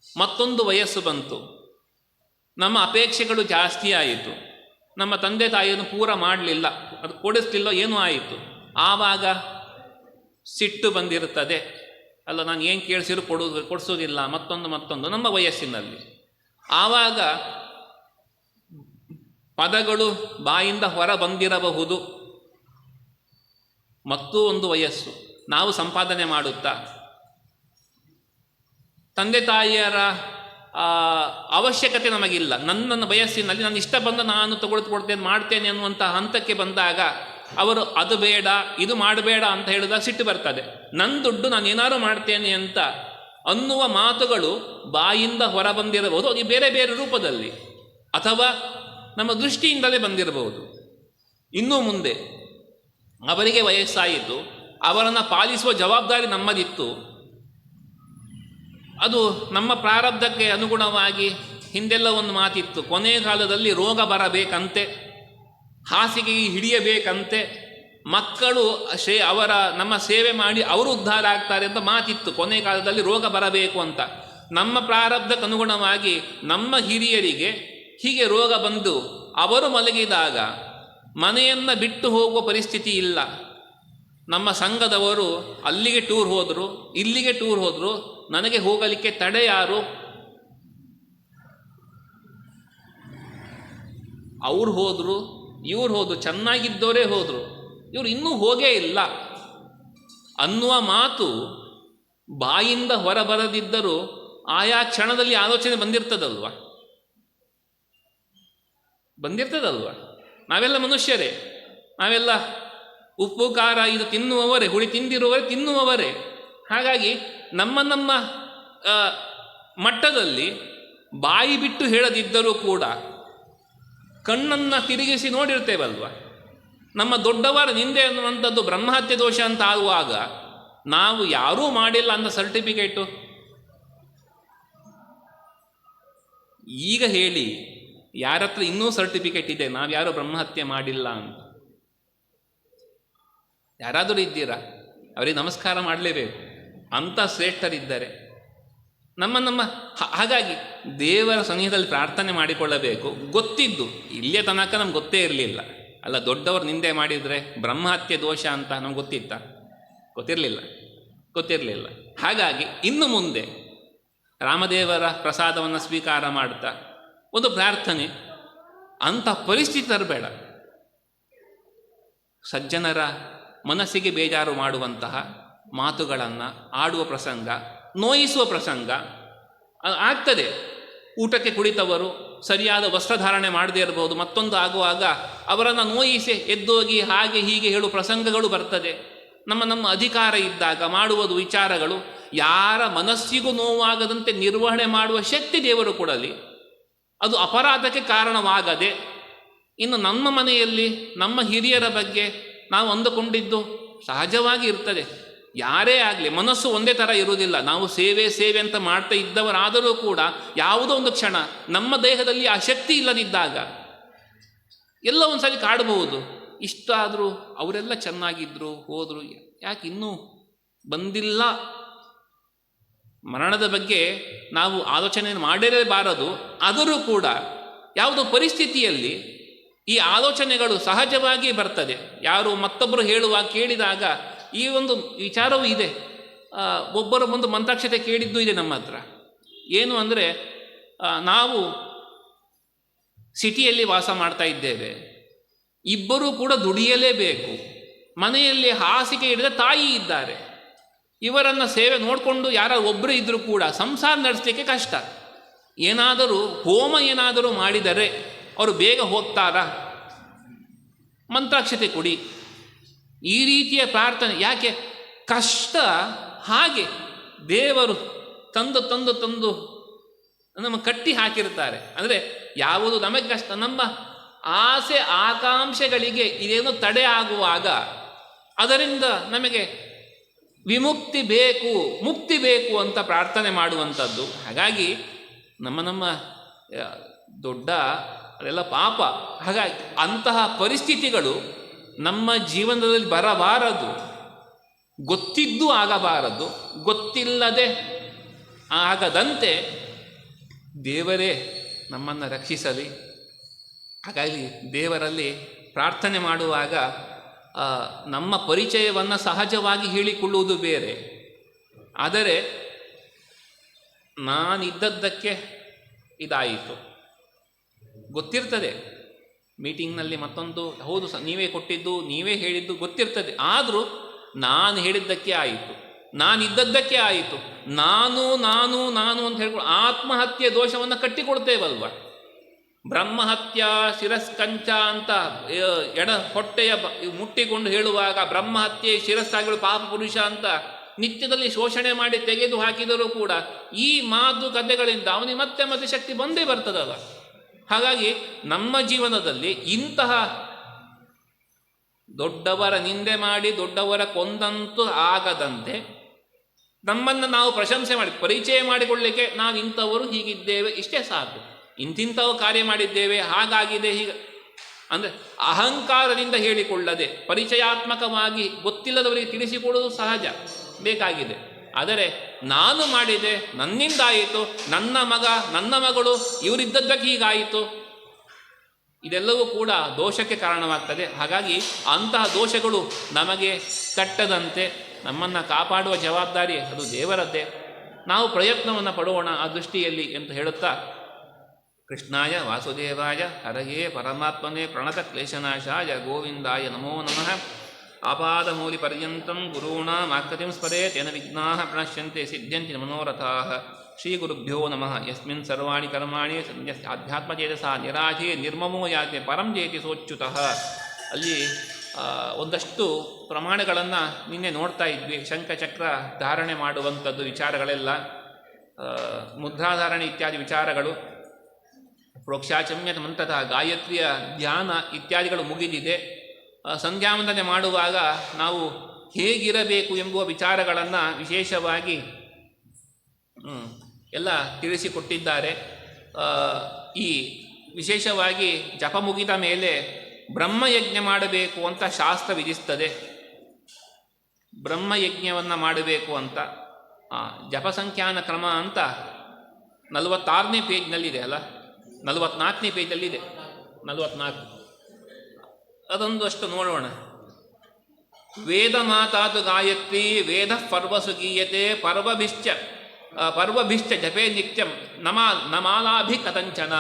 ಮತ್ತೊಂದು ವಯಸ್ಸು ಬಂತು, ನಮ್ಮ ಅಪೇಕ್ಷೆಗಳು ಜಾಸ್ತಿ ಆಯಿತು, ನಮ್ಮ ತಂದೆ ತಾಯಿಯನ್ನು ಪೂರ ಮಾಡಲಿಲ್ಲ, ಅದು ಕೊಡಿಸ್ಲಿಲ್ಲ, ಏನೂ ಆಯಿತು. ಆವಾಗ ಸಿಟ್ಟು ಬಂದಿರುತ್ತದೆ ಅಲ್ಲ, ನಾನು ಏನು ಕೇಳಿಸಿರು ಕೊಡಿಸೋದಿಲ್ಲ, ಮತ್ತೊಂದು ನಮ್ಮ ವಯಸ್ಸಿನಲ್ಲಿ. ಆವಾಗ ಪದಗಳು ಬಾಯಿಂದ ಹೊರ ಬಂದಿರಬಹುದು. ಮತ್ತೂ ಒಂದು ವಯಸ್ಸು, ನಾವು ಸಂಪಾದನೆ ಮಾಡುತ್ತಾ ತಂದೆ ತಾಯಿಯರ ಅವಶ್ಯಕತೆ ನಮಗಿಲ್ಲ. ನನ್ನ ವಯಸ್ಸಿನಲ್ಲಿ ನಾನು ಇಷ್ಟ ಬಂದು ನಾನು ತಗೊಳ್ತೇನೆ ಮಾಡ್ತೇನೆ ಅನ್ನುವಂಥ ಹಂತಕ್ಕೆ ಬಂದಾಗ ಅವರು ಅದು ಬೇಡ ಇದು ಮಾಡಬೇಡ ಅಂತ ಹೇಳಿದಾಗ ಸಿಟ್ಟು ಬರ್ತದೆ. ನನ್ನ ದುಡ್ಡು ನಾನು ಏನಾರು ಮಾಡ್ತೇನೆ ಅಂತ ಅನ್ನುವ ಮಾತುಗಳು ಬಾಯಿಂದ ಹೊರ ಬಂದಿರಬಹುದು. ಅದು ಬೇರೆ ಬೇರೆ ರೂಪದಲ್ಲಿ, ಅಥವಾ ನಮ್ಮ ದೃಷ್ಟಿಯಿಂದಲೇ ಬಂದಿರಬಹುದು. ಇನ್ನೂ ಮುಂದೆ ಅವರಿಗೆ ವಯಸ್ಸಾಯಿತು, ಅವರನ್ನು ಪಾಲಿಸುವ ಜವಾಬ್ದಾರಿ ನಮ್ಮದಿತ್ತು. ಅದು ನಮ್ಮ ಪ್ರಾರಬ್ಧಕ್ಕೆ ಅನುಗುಣವಾಗಿ ಹಿಂದೆಲ್ಲ ಒಂದು ಮಾತಿತ್ತು, ಕೊನೆ ಕಾಲದಲ್ಲಿ ರೋಗ ಬರಬೇಕಂತೆ, ಹಾಸಿಗೆ ಹಿಡಿಯಬೇಕಂತೆ, ಮಕ್ಕಳು ನಮ್ಮ ಸೇವೆ ಮಾಡಿ ಅವರು ಉದ್ಧಾರ ಆಗ್ತಾರೆ ಅಂತ ಮಾತಿತ್ತು. ಕೊನೆ ಕಾಲದಲ್ಲಿ ರೋಗ ಬರಬೇಕು ಅಂತ. ನಮ್ಮ ಪ್ರಾರಬ್ಧಕ್ಕೆ ಅನುಗುಣವಾಗಿ ನಮ್ಮ ಹಿರಿಯರಿಗೆ ಹೀಗೆ ರೋಗ ಬಂದು ಅವರು ಮಲಗಿದಾಗ ಮನೆಯನ್ನು ಬಿಟ್ಟು ಹೋಗುವ ಪರಿಸ್ಥಿತಿ ಇಲ್ಲ. ನಮ್ಮ ಸಂಘದವರು ಅಲ್ಲಿಗೆ ಟೂರ್ ಹೋದರು, ಇಲ್ಲಿಗೆ ಟೂರ್ ಹೋದರು, ನನಗೆ ಹೋಗಲಿಕ್ಕೆ ತಡೆ ಯಾರು? ಅವ್ರು ಹೋದರು, ಇವ್ರು ಹೋದರು, ಚೆನ್ನಾಗಿದ್ದವರೇ ಹೋದರು, ಇವರು ಇನ್ನೂ ಹೋಗೇ ಇಲ್ಲ ಅನ್ನುವ ಮಾತು ಬಾಯಿಂದ ಹೊರಬರದಿದ್ದರೂ ಆಯಾ ಕ್ಷಣದಲ್ಲಿ ಆಲೋಚನೆ ಬಂದಿರ್ತದಲ್ವ. ನಾವೆಲ್ಲ ಮನುಷ್ಯರೇ, ನಾವೆಲ್ಲ ಉಪ್ಪು ಖಾರ ಇದು ತಿನ್ನುವವರೇ, ಹುಳಿ ತಿಂದಿರುವವರೇ, ತಿನ್ನುವವರೇ. ಹಾಗಾಗಿ ನಮ್ಮ ಮಟ್ಟದಲ್ಲಿ ಬಾಯಿ ಬಿಟ್ಟು ಹೇಳದಿದ್ದರೂ ಕೂಡ ಕಣ್ಣನ್ನು ತಿರುಗಿಸಿ ನೋಡಿರ್ತೇವಲ್ವ. ನಮ್ಮ ದೊಡ್ಡವರ ನಿಂದೆ ಅನ್ನುವಂಥದ್ದು ಬ್ರಹ್ಮಹತ್ಯೆ ದೋಷ ಅಂತ ಆಗುವಾಗ ನಾವು ಯಾರೂ ಮಾಡಿಲ್ಲ ಅಂತ ಸರ್ಟಿಫಿಕೇಟು ಈಗ ಹೇಳಿ, ಯಾರತ್ರ ಇನ್ನೂ ಸರ್ಟಿಫಿಕೇಟ್ ಇದೆ ನಾವ್ಯಾರೂ ಬ್ರಹ್ಮಹತ್ಯೆ ಮಾಡಿಲ್ಲ ಅಂತ? ಯಾರಾದರೂ ಇದ್ದೀರಾ? ಅವರಿಗೆ ನಮಸ್ಕಾರ ಮಾಡಲೇಬೇಕು, ಅಂಥ ಶ್ರೇಷ್ಠರಿದ್ದಾರೆ. ಹಾಗಾಗಿ ದೇವರ ಸನ್ನಿಧಿಯಲ್ಲಿ ಪ್ರಾರ್ಥನೆ ಮಾಡಿಕೊಳ್ಳಬೇಕು. ಗೊತ್ತಿದ್ದು ಇಲ್ಲಿಯ ತನಕ ನಮ್ಗೆ ಗೊತ್ತೇ ಇರಲಿಲ್ಲ ಅಲ್ಲ, ದೊಡ್ಡವರು ನಿಂದೆ ಮಾಡಿದರೆ ಬ್ರಹ್ಮಹತ್ಯೆ ದೋಷ ಅಂತ ನಮ್ಗೆ ಗೊತ್ತಿತ್ತ? ಗೊತ್ತಿರಲಿಲ್ಲ. ಹಾಗಾಗಿ ಇನ್ನು ಮುಂದೆ ರಾಮದೇವರ ಪ್ರಸಾದವನ್ನು ಸ್ವೀಕಾರ ಮಾಡ್ತಾ ಒಂದು ಪ್ರಾರ್ಥನೆ, ಅಂಥ ಪರಿಸ್ಥಿತಿ ತರಬೇಡ. ಸಜ್ಜನರ ಮನಸ್ಸಿಗೆ ಬೇಜಾರು ಮಾಡುವಂತಹ ಮಾತುಗಳನ್ನು ಆಡುವ ಪ್ರಸಂಗ ನೋಯಿಸುವ ಪ್ರಸಂಗ ಆಗ್ತದೆ. ಊಟಕ್ಕೆ ಕುಳಿತವರು ಸರಿಯಾದ ವಸ್ತ್ರಧಾರಣೆ ಮಾಡದೇ ಇರಬಹುದು, ಮತ್ತೊಂದು ಆಗುವಾಗ ಅವರನ್ನು ನೋಯಿಸಿ ಎದ್ದೋಗಿ ಹಾಗೆ ಹೀಗೆ ಹೇಳುವ ಪ್ರಸಂಗಗಳು ಬರ್ತದೆ. ನಮ್ಮ ಅಧಿಕಾರ ಇದ್ದಾಗ ಮಾಡುವುದು ವಿಚಾರಗಳು ಯಾರ ಮನಸ್ಸಿಗೂ ನೋವಾಗದಂತೆ ನಿರ್ವಹಣೆ ಮಾಡುವ ಶಕ್ತಿ ದೇವರು ಕೊಡಲಿ. ಅದು ಅಪರಾಧಕ್ಕೆ ಕಾರಣವಾಗದೆ. ಇನ್ನು ನಮ್ಮ ಮನೆಯಲ್ಲಿ ನಮ್ಮ ಹಿರಿಯರ ಬಗ್ಗೆ ನಾವು ಅಂದುಕೊಂಡಿದ್ದು ಸಹಜವಾಗಿ ಇರ್ತದೆ. ಯಾರೇ ಆಗಲಿ ಮನಸ್ಸು ಒಂದೇ ಥರ ಇರುವುದಿಲ್ಲ. ನಾವು ಸೇವೆ ಅಂತ ಮಾಡ್ತಾ ಇದ್ದವರಾದರೂ ಕೂಡ ಯಾವುದೋ ಒಂದು ಕ್ಷಣ ನಮ್ಮ ದೇಹದಲ್ಲಿ ಆ ಶಕ್ತಿ ಇಲ್ಲದಿದ್ದಾಗ ಎಲ್ಲ ಒಂದು ಸರಿ ಕಾಡಬಹುದು. ಇಷ್ಟಾದರೂ ಅವರೆಲ್ಲ ಚೆನ್ನಾಗಿದ್ದರು, ಹೋದರು, ಯಾಕೆ ಇನ್ನೂ ಬಂದಿಲ್ಲ? ಮರಣದ ಬಗ್ಗೆ ನಾವು ಆಲೋಚನೆ ಮಾಡಿರಬಾರದು. ಆದರೂ ಕೂಡ ಯಾವುದೋ ಪರಿಸ್ಥಿತಿಯಲ್ಲಿ ಈ ಆಲೋಚನೆಗಳು ಸಹಜವಾಗಿ ಬರ್ತದೆ. ಯಾರು ಮತ್ತೊಬ್ಬರು ಹೇಳುವಾಗ ಕೇಳಿದಾಗ ಈ ಒಂದು ವಿಚಾರವೂ ಇದೆ. ಒಬ್ಬರು ಒಂದು ಮಂತ್ರಾಕ್ಷತೆ ಕೇಳಿದ್ದು ಇದೆ ನಮ್ಮ ಹತ್ರ. ಏನು ಅಂದರೆ, ನಾವು ಸಿಟಿಯಲ್ಲಿ ವಾಸ ಮಾಡ್ತಾ ಇದ್ದೇವೆ, ಇಬ್ಬರೂ ಕೂಡ ದುಡಿಯಲೇಬೇಕು, ಮನೆಯಲ್ಲಿ ಹಾಸಿಗೆ ಹಿಡಿದ ತಾಯಿ ಇದ್ದಾರೆ, ಇವರನ್ನು ಸೇವೆ ನೋಡಿಕೊಂಡು ಯಾರು ಒಬ್ಬರು ಇದ್ದರೂ ಕೂಡ ಸಂಸಾರ ನಡೆಸಲಿಕ್ಕೆ ಕಷ್ಟ. ಏನಾದರೂ ಹೋಮ ಏನಾದರೂ ಮಾಡಿದರೆ ಅವರು ಬೇಗ ಹೋಗ್ತಾರಾ? ಮಂತ್ರಾಕ್ಷತೆ ಕೊಡಿ. ಈ ರೀತಿಯ ಪ್ರಾರ್ಥನೆ ಯಾಕೆ? ಕಷ್ಟ ಹಾಗೆ ದೇವರು ತಂದು ನಮ್ಮ ಕಟ್ಟಿ ಹಾಕಿರ್ತಾರೆ. ಅಂದರೆ ಯಾವುದು ನಮಗೆ ಕಷ್ಟ, ನಮ್ಮ ಆಸೆ ಆಕಾಂಕ್ಷೆಗಳಿಗೆ ಇದೇನೋ ತಡೆ ಆಗುವಾಗ ಅದರಿಂದ ನಮಗೆ ವಿಮುಕ್ತಿ ಬೇಕು, ಮುಕ್ತಿ ಬೇಕು ಅಂತ ಪ್ರಾರ್ಥನೆ ಮಾಡುವಂಥದ್ದು. ಹಾಗಾಗಿ ನಮ್ಮ ದೊಡ್ಡ ಅದೆಲ್ಲ ಪಾಪ. ಹಾಗಾಗಿ ಅಂತಹ ಪರಿಸ್ಥಿತಿಗಳು ನಮ್ಮ ಜೀವನದಲ್ಲಿ ಬರಬಾರದು, ಗೊತ್ತಿದ್ದು ಆಗಬಾರದು, ಗೊತ್ತಿಲ್ಲದೆ ಆಗದಂತೆ ದೇವರೇ ನಮ್ಮನ್ನು ರಕ್ಷಿಸಲಿ. ಹಾಗಾಗಿ ದೇವರಲ್ಲಿ ಪ್ರಾರ್ಥನೆ ಮಾಡುವಾಗ ನಮ್ಮ ಪರಿಚಯವನ್ನು ಸಹಜವಾಗಿ ಹೇಳಿಕೊಳ್ಳುವುದು ಬೇರೆ. ಆದರೆ ನಾನಿದ್ದದ್ದಕ್ಕೆ ಇದಾಯಿತು ಗೊತ್ತಿರ್ತದೆ. ಮೀಟಿಂಗ್ನಲ್ಲಿ ಮತ್ತೊಂದು ಹೌದು ನೀವೇ ಕೊಟ್ಟಿದ್ದು, ನೀವೇ ಹೇಳಿದ್ದು ಗೊತ್ತಿರ್ತದೆ. ಆದರೂ ನಾನು ಹೇಳಿದ್ದಕ್ಕೆ ಆಯಿತು, ನಾನಿದ್ದದ್ದಕ್ಕೆ ಆಯಿತು, ನಾನು ನಾನು ನಾನು ಅಂತ ಹೇಳ್ಕೊಂಡು ಆತ್ಮಹತ್ಯೆ ದೋಷವನ್ನು ಕಟ್ಟಿಕೊಡ್ತೇವಲ್ವ. ಬ್ರಹ್ಮಹತ್ಯ ಶಿರಸ್ಕಂಚ ಅಂತ ಎಡ ಹೊಟ್ಟೆಯ ಮುಟ್ಟಿಕೊಂಡು ಹೇಳುವಾಗ ಬ್ರಹ್ಮಹತ್ಯೆ ಶಿರಸ್ಸಾಗಿಗಳು ಪಾಪ ಪುರುಷ ಅಂತ ನಿತ್ಯದಲ್ಲಿ ಶೋಷಣೆ ಮಾಡಿ ತೆಗೆದು ಹಾಕಿದರೂ ಕೂಡ ಈ ಮಾತು ಕಥೆಗಳಿಂದ ಅವನಿಗೆ ಮತ್ತೆ ಮತ್ತೆ ಶಕ್ತಿ ಬಂದೇ ಬರ್ತದಲ್ಲ. ಹಾಗಾಗಿ ನಮ್ಮ ಜೀವನದಲ್ಲಿ ಇಂತಹ ದೊಡ್ಡವರ ನಿಂದೆ ಮಾಡಿ ದೊಡ್ಡವರ ಕೊಂದಂತೂ ಆಗದಂತೆ ನಮ್ಮನ್ನು ನಾವು ಪ್ರಶಂಸೆ ಮಾಡಿ ಪರಿಚಯ ಮಾಡಿಕೊಳ್ಳಲಿಕ್ಕೆ ನಾವು ಇಂಥವರು ಹೀಗಿದ್ದೇವೆ ಇಷ್ಟೇ ಸಾಕು, ಇಂತಿಂಥವು ಕಾರ್ಯ ಮಾಡಿದ್ದೇವೆ ಹಾಗಾಗಿದೆ ಹೀಗೆ ಅಂದರೆ ಅಹಂಕಾರದಿಂದ ಹೇಳಿಕೊಳ್ಳದೆ ಪರಿಚಯಾತ್ಮಕವಾಗಿ ಗೊತ್ತಿಲ್ಲದವರಿಗೆ ತಿಳಿಸಿಕೊಡುವುದು ಸಹಜ ಬೇಕಾಗಿದೆ. ಆದರೆ ನಾನು ಮಾಡಿದೆ, ನನ್ನಿಂದಾಯಿತು, ನನ್ನ ಮಗ ನನ್ನ ಮಗಳು ಇವರಿದ್ದದ್ದಕ್ಕೆ ಹೀಗಾಯಿತು, ಇದೆಲ್ಲವೂ ಕೂಡ ದೋಷಕ್ಕೆ ಕಾರಣವಾಗ್ತದೆ. ಹಾಗಾಗಿ ಅಂತಹ ದೋಷಗಳು ನಮಗೆ ತಟ್ಟದಂತೆ ನಮ್ಮನ್ನು ಕಾಪಾಡುವ ಜವಾಬ್ದಾರಿ ಅದು ದೇವರದ್ದೇ. ನಾವು ಪ್ರಯತ್ನವನ್ನು ಪಡೋಣ ಆ ದೃಷ್ಟಿಯಲ್ಲಿ ಎಂದು ಹೇಳುತ್ತಾ, ಕೃಷ್ಣಾಯ ವಾಸುದೇವಾಯ ಹರಯೇ ಪರಮಾತ್ಮನೇ ಪ್ರಣತ ಕ್ಲೇಶನಾಶಾಯ ಗೋವಿಂದಾಯ ನಮೋ ನಮಃ. ಆಪಾದಮೂಲಿ ಪರ್ಯಂತಂ ಗುರುಣಾಂ ಆಕೃತಿಂ ಸ್ಮರೇತ್ ಯೇನ ವಿಘ್ನಾಃ ಪ್ರಣಶ್ಯಂತೆ ಸಿದ್ಧ್ಯಂತಿ ಮನೋರಥಾಃ. ಶ್ರೀ ಗುರುಭ್ಯೋ ನಮಃ. ಯಸ್ಮಿನ್ ಸರ್ವಾಣಿ ಕರ್ಮಾಣಿ ಅಧ್ಯಾತ್ಮಚೇತಸಾ ನಿರಾಶೇ ನಿರ್ಮಮೋ ಯಾತೆ ಪರಂ ಜೇತಿ ಸೋಚ್ಯುತಃ. ಅಲ್ಲಿ ಒಂದಷ್ಟು ಪ್ರಮಾಣಗಳನ್ನು ನಿನ್ನೆ ನೋಡ್ತಾ ಇದ್ವಿ. ಶಂಖಚಕ್ರ ಧಾರಣೆ ಮಾಡುವಂಥದ್ದು ವಿಚಾರಗಳೆಲ್ಲ, ಮುದ್ರಾಧಾರಣೆ ಇತ್ಯಾದಿ ವಿಚಾರಗಳು, ಪ್ರೋಕ್ಷಾಚಮ್ಯ ಮಂತ್ರತಃ ಗಾಯತ್ರಿಯ ಧ್ಯಾನ ಇತ್ಯಾದಿಗಳು ಮುಗಿದಿದೆ. ಸಂಧ್ಯಾವಂದನೆ ಮಾಡುವಾಗ ನಾವು ಹೇಗಿರಬೇಕು ಎಂಬುವ ವಿಚಾರಗಳನ್ನು ವಿಶೇಷವಾಗಿ ಎಲ್ಲ ತಿಳಿಸಿಕೊಟ್ಟಿದ್ದಾರೆ. ಈ ವಿಶೇಷವಾಗಿ ಜಪ ಮುಗಿದ ಮೇಲೆ ಬ್ರಹ್ಮಯಜ್ಞ ಮಾಡಬೇಕು ಅಂತ ಶಾಸ್ತ್ರ ವಿಧಿಸ್ತದೆ. ಬ್ರಹ್ಮಯಜ್ಞವನ್ನು ಮಾಡಬೇಕು ಅಂತ ಜಪ ಸಂಖ್ಯಾನ ಕ್ರಮ ಅಂತ 46ನೇ ಪೇಜ್ನಲ್ಲಿದೆ ಅಲ್ಲ, 44ನೇ ಪೇಜಲ್ಲಿದೆ, 44 ಅದೊಂದು ಅಷ್ಟು ನೋಡೋಣ. ವೇದ ಮಾತಾತು ಗಾಯತ್ರಿ ವೇದ ಪರ್ವಸು ಗೀಯತೆ ಪರ್ವಭಿಶ್ಚ ಜಪೇ ನಿತ್ಯಂ ನಮಾಲಾಭಿ ಕಥಂಚನ.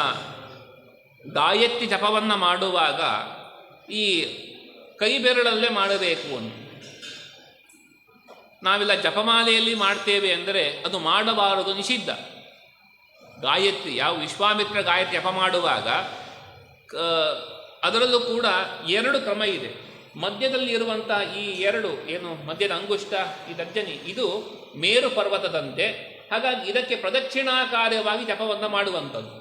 ಗಾಯತ್ರಿ ಜಪವನ್ನು ಮಾಡುವಾಗ ಈ ಕೈ ಬೆರಳಲ್ಲೇ ಮಾಡಬೇಕು ಅಂತ. ನಾವೆಲ್ಲ ಜಪಮಾಲೆಯಲ್ಲಿ ಮಾಡ್ತೇವೆ ಅಂದರೆ ಅದು ಮಾಡಬಾರದು, ನಿಷಿದ್ಧ. ಗಾಯತ್ರಿ, ಯಾವ ವಿಶ್ವಾಮಿತ್ರ ಗಾಯತ್ರಿ ಜಪ ಮಾಡುವಾಗ ಅದರಲ್ಲೂ ಕೂಡ 2 ಕ್ರಮ ಇದೆ. ಮಧ್ಯದಲ್ಲಿ ಇರುವಂಥ ಈ 2 ಏನು ಮಧ್ಯದ ಅಂಗುಷ್ಟ, ಈ ತರ್ಜನಿ, ಇದು ಮೇರು ಪರ್ವತದಂತೆ. ಹಾಗಾಗಿ ಇದಕ್ಕೆ ಪ್ರದಕ್ಷಿಣಾಕಾರ್ಯವಾಗಿ ಜಪವನ್ನು ಮಾಡುವಂಥದ್ದು.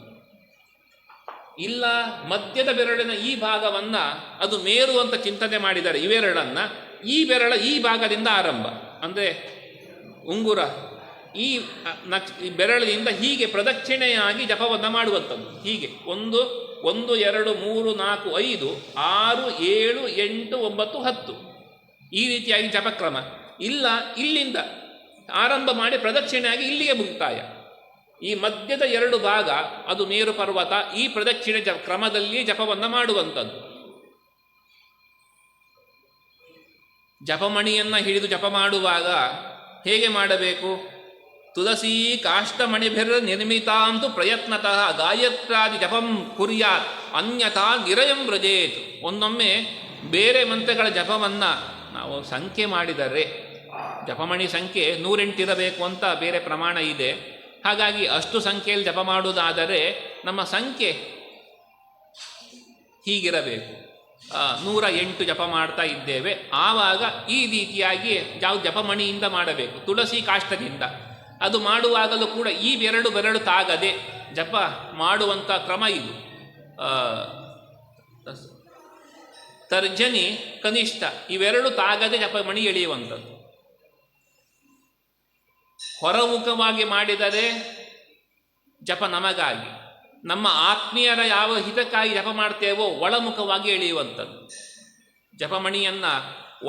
ಇಲ್ಲ ಮಧ್ಯದ ಬೆರಳಿನ ಈ ಭಾಗವನ್ನು ಅದು ಮೇರು ಅಂತ ಚಿಂತನೆ ಮಾಡಿದ್ದಾರೆ, ಇವೆರಡನ್ನು. ಈ ಬೆರಳ ಈ ಭಾಗದಿಂದ ಆರಂಭ, ಅಂದರೆ ಉಂಗುರ ಈ ಬೆರಳಿನಿಂದ ಹೀಗೆ ಪ್ರದಕ್ಷಿಣೆಯಾಗಿ ಜಪವನ್ನು ಮಾಡುವಂಥದ್ದು. ಹೀಗೆ 1 2 3 4 5 6 7 8 9 10 ಈ ರೀತಿಯಾಗಿ ಜಪಕ್ರಮ. ಇಲ್ಲ ಇಲ್ಲಿಂದ ಆರಂಭ ಮಾಡಿ ಪ್ರದಕ್ಷಿಣೆಯಾಗಿ ಇಲ್ಲಿಗೆ ಮುಕ್ತಾಯ. ಈ ಮಧ್ಯದ 2 ಭಾಗ ಅದು ಮೇರು ಪರ್ವತ. ಈ ಪ್ರದಕ್ಷಿಣೆ ಕ್ರಮದಲ್ಲಿ ಜಪವನ್ನು ಮಾಡುವಂಥದ್ದು. ಜಪಮಣಿಯನ್ನು ಹಿಡಿದು ಜಪ ಮಾಡುವಾಗ ಹೇಗೆ ಮಾಡಬೇಕು? ತುಳಸಿ ಕಾಷ್ಟಮಣಿಭಿರ್ ನಿರ್ಮಿತಾಂತು ಪ್ರಯತ್ನತಃ ಗಾಯತ್ರಾದಿ ಜಪಂ ಕುರ್ಯಾತ್ ಅನ್ಯಥಾ ಗಿರಯಂ ವ್ರಜೇತ್. ಒಂದೊಮ್ಮೆ ಬೇರೆ ಮಂತ್ರಗಳ ಜಪವನ್ನು ನಾವು ಸಂಖ್ಯೆ ಮಾಡಿದರೆ, ಜಪಮಣಿ ಸಂಖ್ಯೆ 108 ಇರಬೇಕು ಅಂತ ಬೇರೆ ಪ್ರಮಾಣ ಇದೆ. ಹಾಗಾಗಿ ಅಷ್ಟು ಸಂಖ್ಯೆಯಲ್ಲಿ ಜಪ ಮಾಡುವುದಾದರೆ ನಮ್ಮ ಸಂಖ್ಯೆ ಹೀಗಿರಬೇಕು. 108 ಜಪ ಮಾಡ್ತಾ ಇದ್ದೇವೆ, ಆವಾಗ ಈ ರೀತಿಯಾಗಿ ಯಾವ ಜಪಮಣಿಯಿಂದ ಮಾಡಬೇಕು, ತುಳಸಿ ಕಾಷ್ಟದಿಂದ. ಅದು ಮಾಡುವಾಗಲೂ ಕೂಡ ಈ 2 ಬೆರಳು ತಾಗದೆ ಜಪ ಮಾಡುವಂಥ ಕ್ರಮ ಇದು. ತರ್ಜನಿ ಕನಿಷ್ಠ ಇವೆರಡು ತಾಗದೆ ಜಪಮಣಿ ಎಳೆಯುವಂಥದ್ದು. ಹೊರಮುಖವಾಗಿ ಮಾಡಿದರೆ ಜಪ ನಮಗಾಗಿ, ನಮ್ಮ ಆತ್ಮೀಯರ ಯಾವ ಹಿತಕ್ಕಾಗಿ ಜಪ ಮಾಡ್ತೇವೋ ಒಳಮುಖವಾಗಿ ಎಳೆಯುವಂಥದ್ದು. ಜಪಮಣಿಯನ್ನು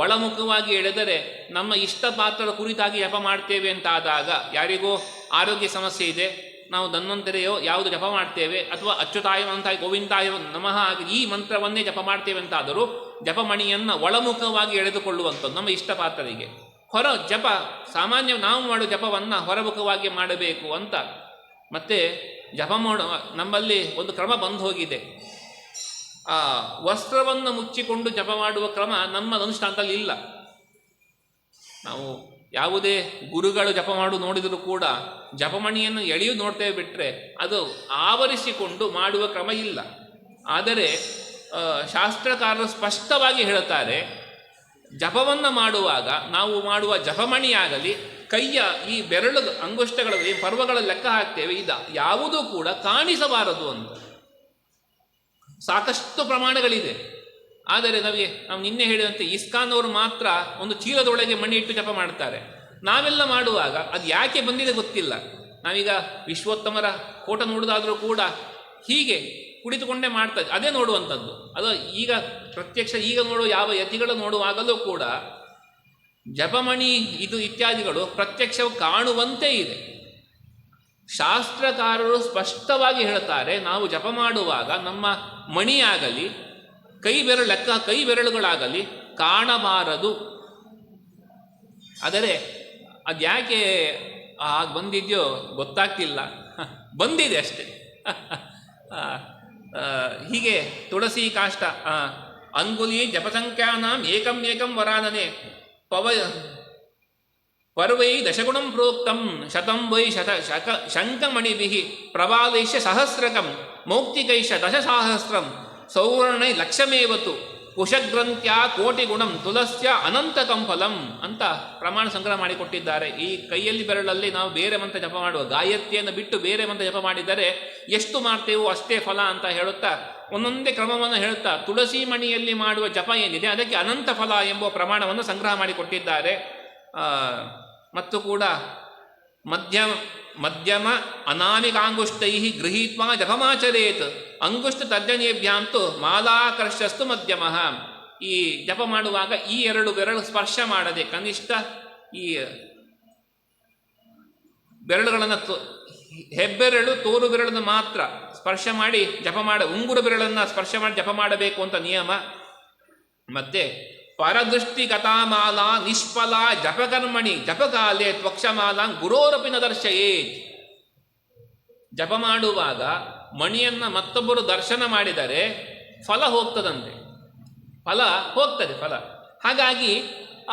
ಒಳಮುಖವಾಗಿ ಎಳೆದರೆ ನಮ್ಮ ಇಷ್ಟಪಾತ್ರದ ಕುರಿತಾಗಿ ಜಪ ಮಾಡ್ತೇವೆ ಅಂತಾದಾಗ, ಯಾರಿಗೋ ಆರೋಗ್ಯ ಸಮಸ್ಯೆ ಇದೆ, ನಾವು ಧನ್ವಂತರೆಯೋ ಯಾವುದು ಜಪ ಮಾಡ್ತೇವೆ, ಅಥವಾ ಅಚ್ಯುತಾಯ ಮಂತಾಯ ಗೋವಿಂದಾಯ ನಮಃ ಆಗಿ ಈ ಮಂತ್ರವನ್ನೇ ಜಪ ಮಾಡ್ತೇವೆ ಅಂತಾದರೂ ಜಪಮಣಿಯನ್ನು ಒಳಮುಖವಾಗಿ ಎಳೆದುಕೊಳ್ಳುವಂಥದ್ದು ನಮ್ಮ ಇಷ್ಟಪಾತ್ರರಿಗೆ. ಹೊರ ಜಪ ಸಾಮಾನ್ಯ ನಾವು ಮಾಡುವ ಜಪವನ್ನು ಹೊರಮುಖವಾಗಿ ಮಾಡಬೇಕು ಅಂತ. ಮತ್ತು ಜಪ ಮಾಡುವ ನಮ್ಮಲ್ಲಿ ಒಂದು ಕ್ರಮ ಬಂದು ಹೋಗಿದೆ. ಆ ವಸ್ತ್ರವನ್ನು ಮುಚ್ಚಿಕೊಂಡು ಜಪ ಮಾಡುವ ಕ್ರಮ ನಮ್ಮ ಅನುಷ್ಠಾನದಲ್ಲಿ ಇಲ್ಲ. ನಾವು ಯಾವುದೇ ಗುರುಗಳು ಜಪ ಮಾಡು ನೋಡಿದರೂ ಕೂಡ ಜಪಮಣಿಯನ್ನು ಎಳೆಯು ನೋಡ್ತೇವೆ, ಬಿಟ್ಟರೆ ಅದು ಆವರಿಸಿಕೊಂಡು ಮಾಡುವ ಕ್ರಮ ಇಲ್ಲ. ಆದರೆ ಶಾಸ್ತ್ರಕಾರರು ಸ್ಪಷ್ಟವಾಗಿ ಹೇಳುತ್ತಾರೆ, ಜಪವನ್ನು ಮಾಡುವಾಗ ನಾವು ಮಾಡುವ ಜಪಮಣಿಯಾಗಲಿ ಕೈಯ ಈ ಬೆರಳು ಅಂಗುಷ್ಟಗಳ ಪರ್ವಗಳ ಲೆಕ್ಕ ಹಾಕ್ತೇವೆ, ಇದು ಯಾವುದೂ ಕೂಡ ಕಾಣಿಸಬಾರದು ಅಂತ ಸಾಕಷ್ಟು ಪ್ರಮಾಣಗಳಿದೆ. ಆದರೆ ನಾವು ನಿನ್ನೆ ಹೇಳಿದಂತೆ ಇಸ್ಕಾನ್ನವರು ಮಾತ್ರ ಒಂದು ಚೀಲದೊಳಗೆ ಮಣಿ ಇಟ್ಟು ಜಪ ಮಾಡ್ತಾರೆ. ನಾವೆಲ್ಲ ಮಾಡುವಾಗ ಅದು ಯಾಕೆ ಬಂದಿದೆ ಗೊತ್ತಿಲ್ಲ. ನಾವೀಗ ವಿಶ್ವೋತ್ತಮರ ಫೋಟೋ ನೋಡೋದಾದರೂ ಕೂಡ ಹೀಗೆ ಕುಳಿತುಕೊಂಡೇ ಮಾಡ್ತಾರೆ, ಅದೇ ನೋಡುವಂಥದ್ದು. ಅದು ಈಗ ಪ್ರತ್ಯಕ್ಷ ಈಗ ನೋಡುವ ಯಾವ ಯತಿಗಳು ನೋಡುವಾಗಲೂ ಕೂಡ ಜಪಮಣಿ ಇದು ಇತ್ಯಾದಿಗಳು ಪ್ರತ್ಯಕ್ಷ ಕಾಣುವಂತೆ ಇದೆ. ಶಾಸ್ತ್ರಕಾರರು ಸ್ಪಷ್ಟವಾಗಿ ಹೇಳ್ತಾರೆ, ನಾವು ಜಪ ಮಾಡುವಾಗ ನಮ್ಮ ಮಣಿಯಾಗಲಿ ಕೈ ಬೆರಳುಗಳಾಗಲಿ ಕಾಣಬಾರದು. ಆದರೆ ಅದ್ಯಾಕೆ ಹಾಗೆ ಬಂದಿದೆಯೋ ಗೊತ್ತಾಗ್ತಿಲ್ಲ, ಬಂದಿದೆ ಅಷ್ಟೇ. ಹೀಗೆ ತುಳಸಿ ಕಾಷ್ಟ ಅಂಗುಲಿ ಜಪಸಂಖ್ಯಾನಾಂ ಏಕಂ ವರಾನನೆ ಪರ್ವೈ ದಶಗುಣಂ ಪ್ರೋಕ್ತಂ ಶತಂ ವೈ ಶಂಕಮಣಿಭಿಃ ಪ್ರವಾಲೈಶ್ಯ ಸಹಸ್ರಕಂ ಮೌಕ್ತಿಕೈಶ್ಯ ದಶಸಹಸ್ರಂ ಸೌವರ್ಣೈ ಲಕ್ಷಮೇವತು ಕುಶಗ್ರಂಥ್ಯ ಕೋಟಿಗುಣಂ ತುಲಸ್ಯ ಅನಂತಕಂ ಫಲಂ ಅಂತ ಪ್ರಮಾಣ ಸಂಗ್ರಹ ಮಾಡಿಕೊಟ್ಟಿದ್ದಾರೆ. ಈ ಕೈಯಲ್ಲಿ ಬೆರಳಲ್ಲಿ ನಾವು ಬೇರೆ ಮಂತ್ರ ಜಪ ಮಾಡುವ ಗಾಯತ್ರಿಯನ್ನು ಬಿಟ್ಟು ಬೇರೆ ಮಂತ್ರ ಜಪ ಮಾಡಿದರೆ ಎಷ್ಟು ಮಾಡ್ತೇವೋ ಅಷ್ಟೇ ಫಲ ಅಂತ ಹೇಳುತ್ತಾ ಒಂದೊಂದೇ ಕ್ರಮವನ್ನು ಹೇಳುತ್ತಾ ತುಳಸಿ ಮಣಿಯಲ್ಲಿ ಮಾಡುವ ಜಪ ಏನಿದೆ ಅದಕ್ಕೆ ಅನಂತ ಫಲ ಎಂಬ ಪ್ರಮಾಣವನ್ನು ಸಂಗ್ರಹ ಮಾಡಿಕೊಟ್ಟಿದ್ದಾರೆ. ಮತ್ತು ಕೂಡ ಮಧ್ಯಮ ಅನಾಮಿಕಾಂಗುಷ್ಟೈ ಗೃಹೀತ್ವಾ ಜಪಮಾಚರೇತ್ ಅಂಗುಷ್ಟ ತರ್ಜನೇಭ್ಯಾಂತು ಮಾಲಾಕರ್ಷಸ್ತು ಮಧ್ಯಮ. ಈ ಜಪ ಮಾಡುವಾಗ ಈ 2 ಬೆರಳು ಸ್ಪರ್ಶ ಮಾಡದೆ ಕನಿಷ್ಠ ಈ ಬೆರಳುಗಳನ್ನು ಹೆಬ್ಬೆರಳು ತೋರು ಬೆರಳನ್ನು ಮಾತ್ರ ಸ್ಪರ್ಶ ಮಾಡಿ ಜಪ ಉಂಗುರ ಬೆರಳನ್ನು ಸ್ಪರ್ಶ ಮಾಡಿ ಜಪ ಮಾಡಬೇಕು ಅಂತ ನಿಯಮ. ಮತ್ತೆ ಪರದೃಷ್ಟಿ ಕಥಾಮಾಲಾ ನಿಷ್ಫಲ ಜಪಕರ್ಮಣಿ ಜಪಕಾಲೆ ತ್ವಕ್ಷಮಾಲಾ ಗುರೋರಪಿನ ದರ್ಶಯೇತ್. ಜಪ ಮಾಡುವಾಗ ಮಣಿಯನ್ನು ಮತ್ತೊಬ್ಬರು ದರ್ಶನ ಮಾಡಿದರೆ ಫಲ ಹೋಗ್ತದೆ. ಹಾಗಾಗಿ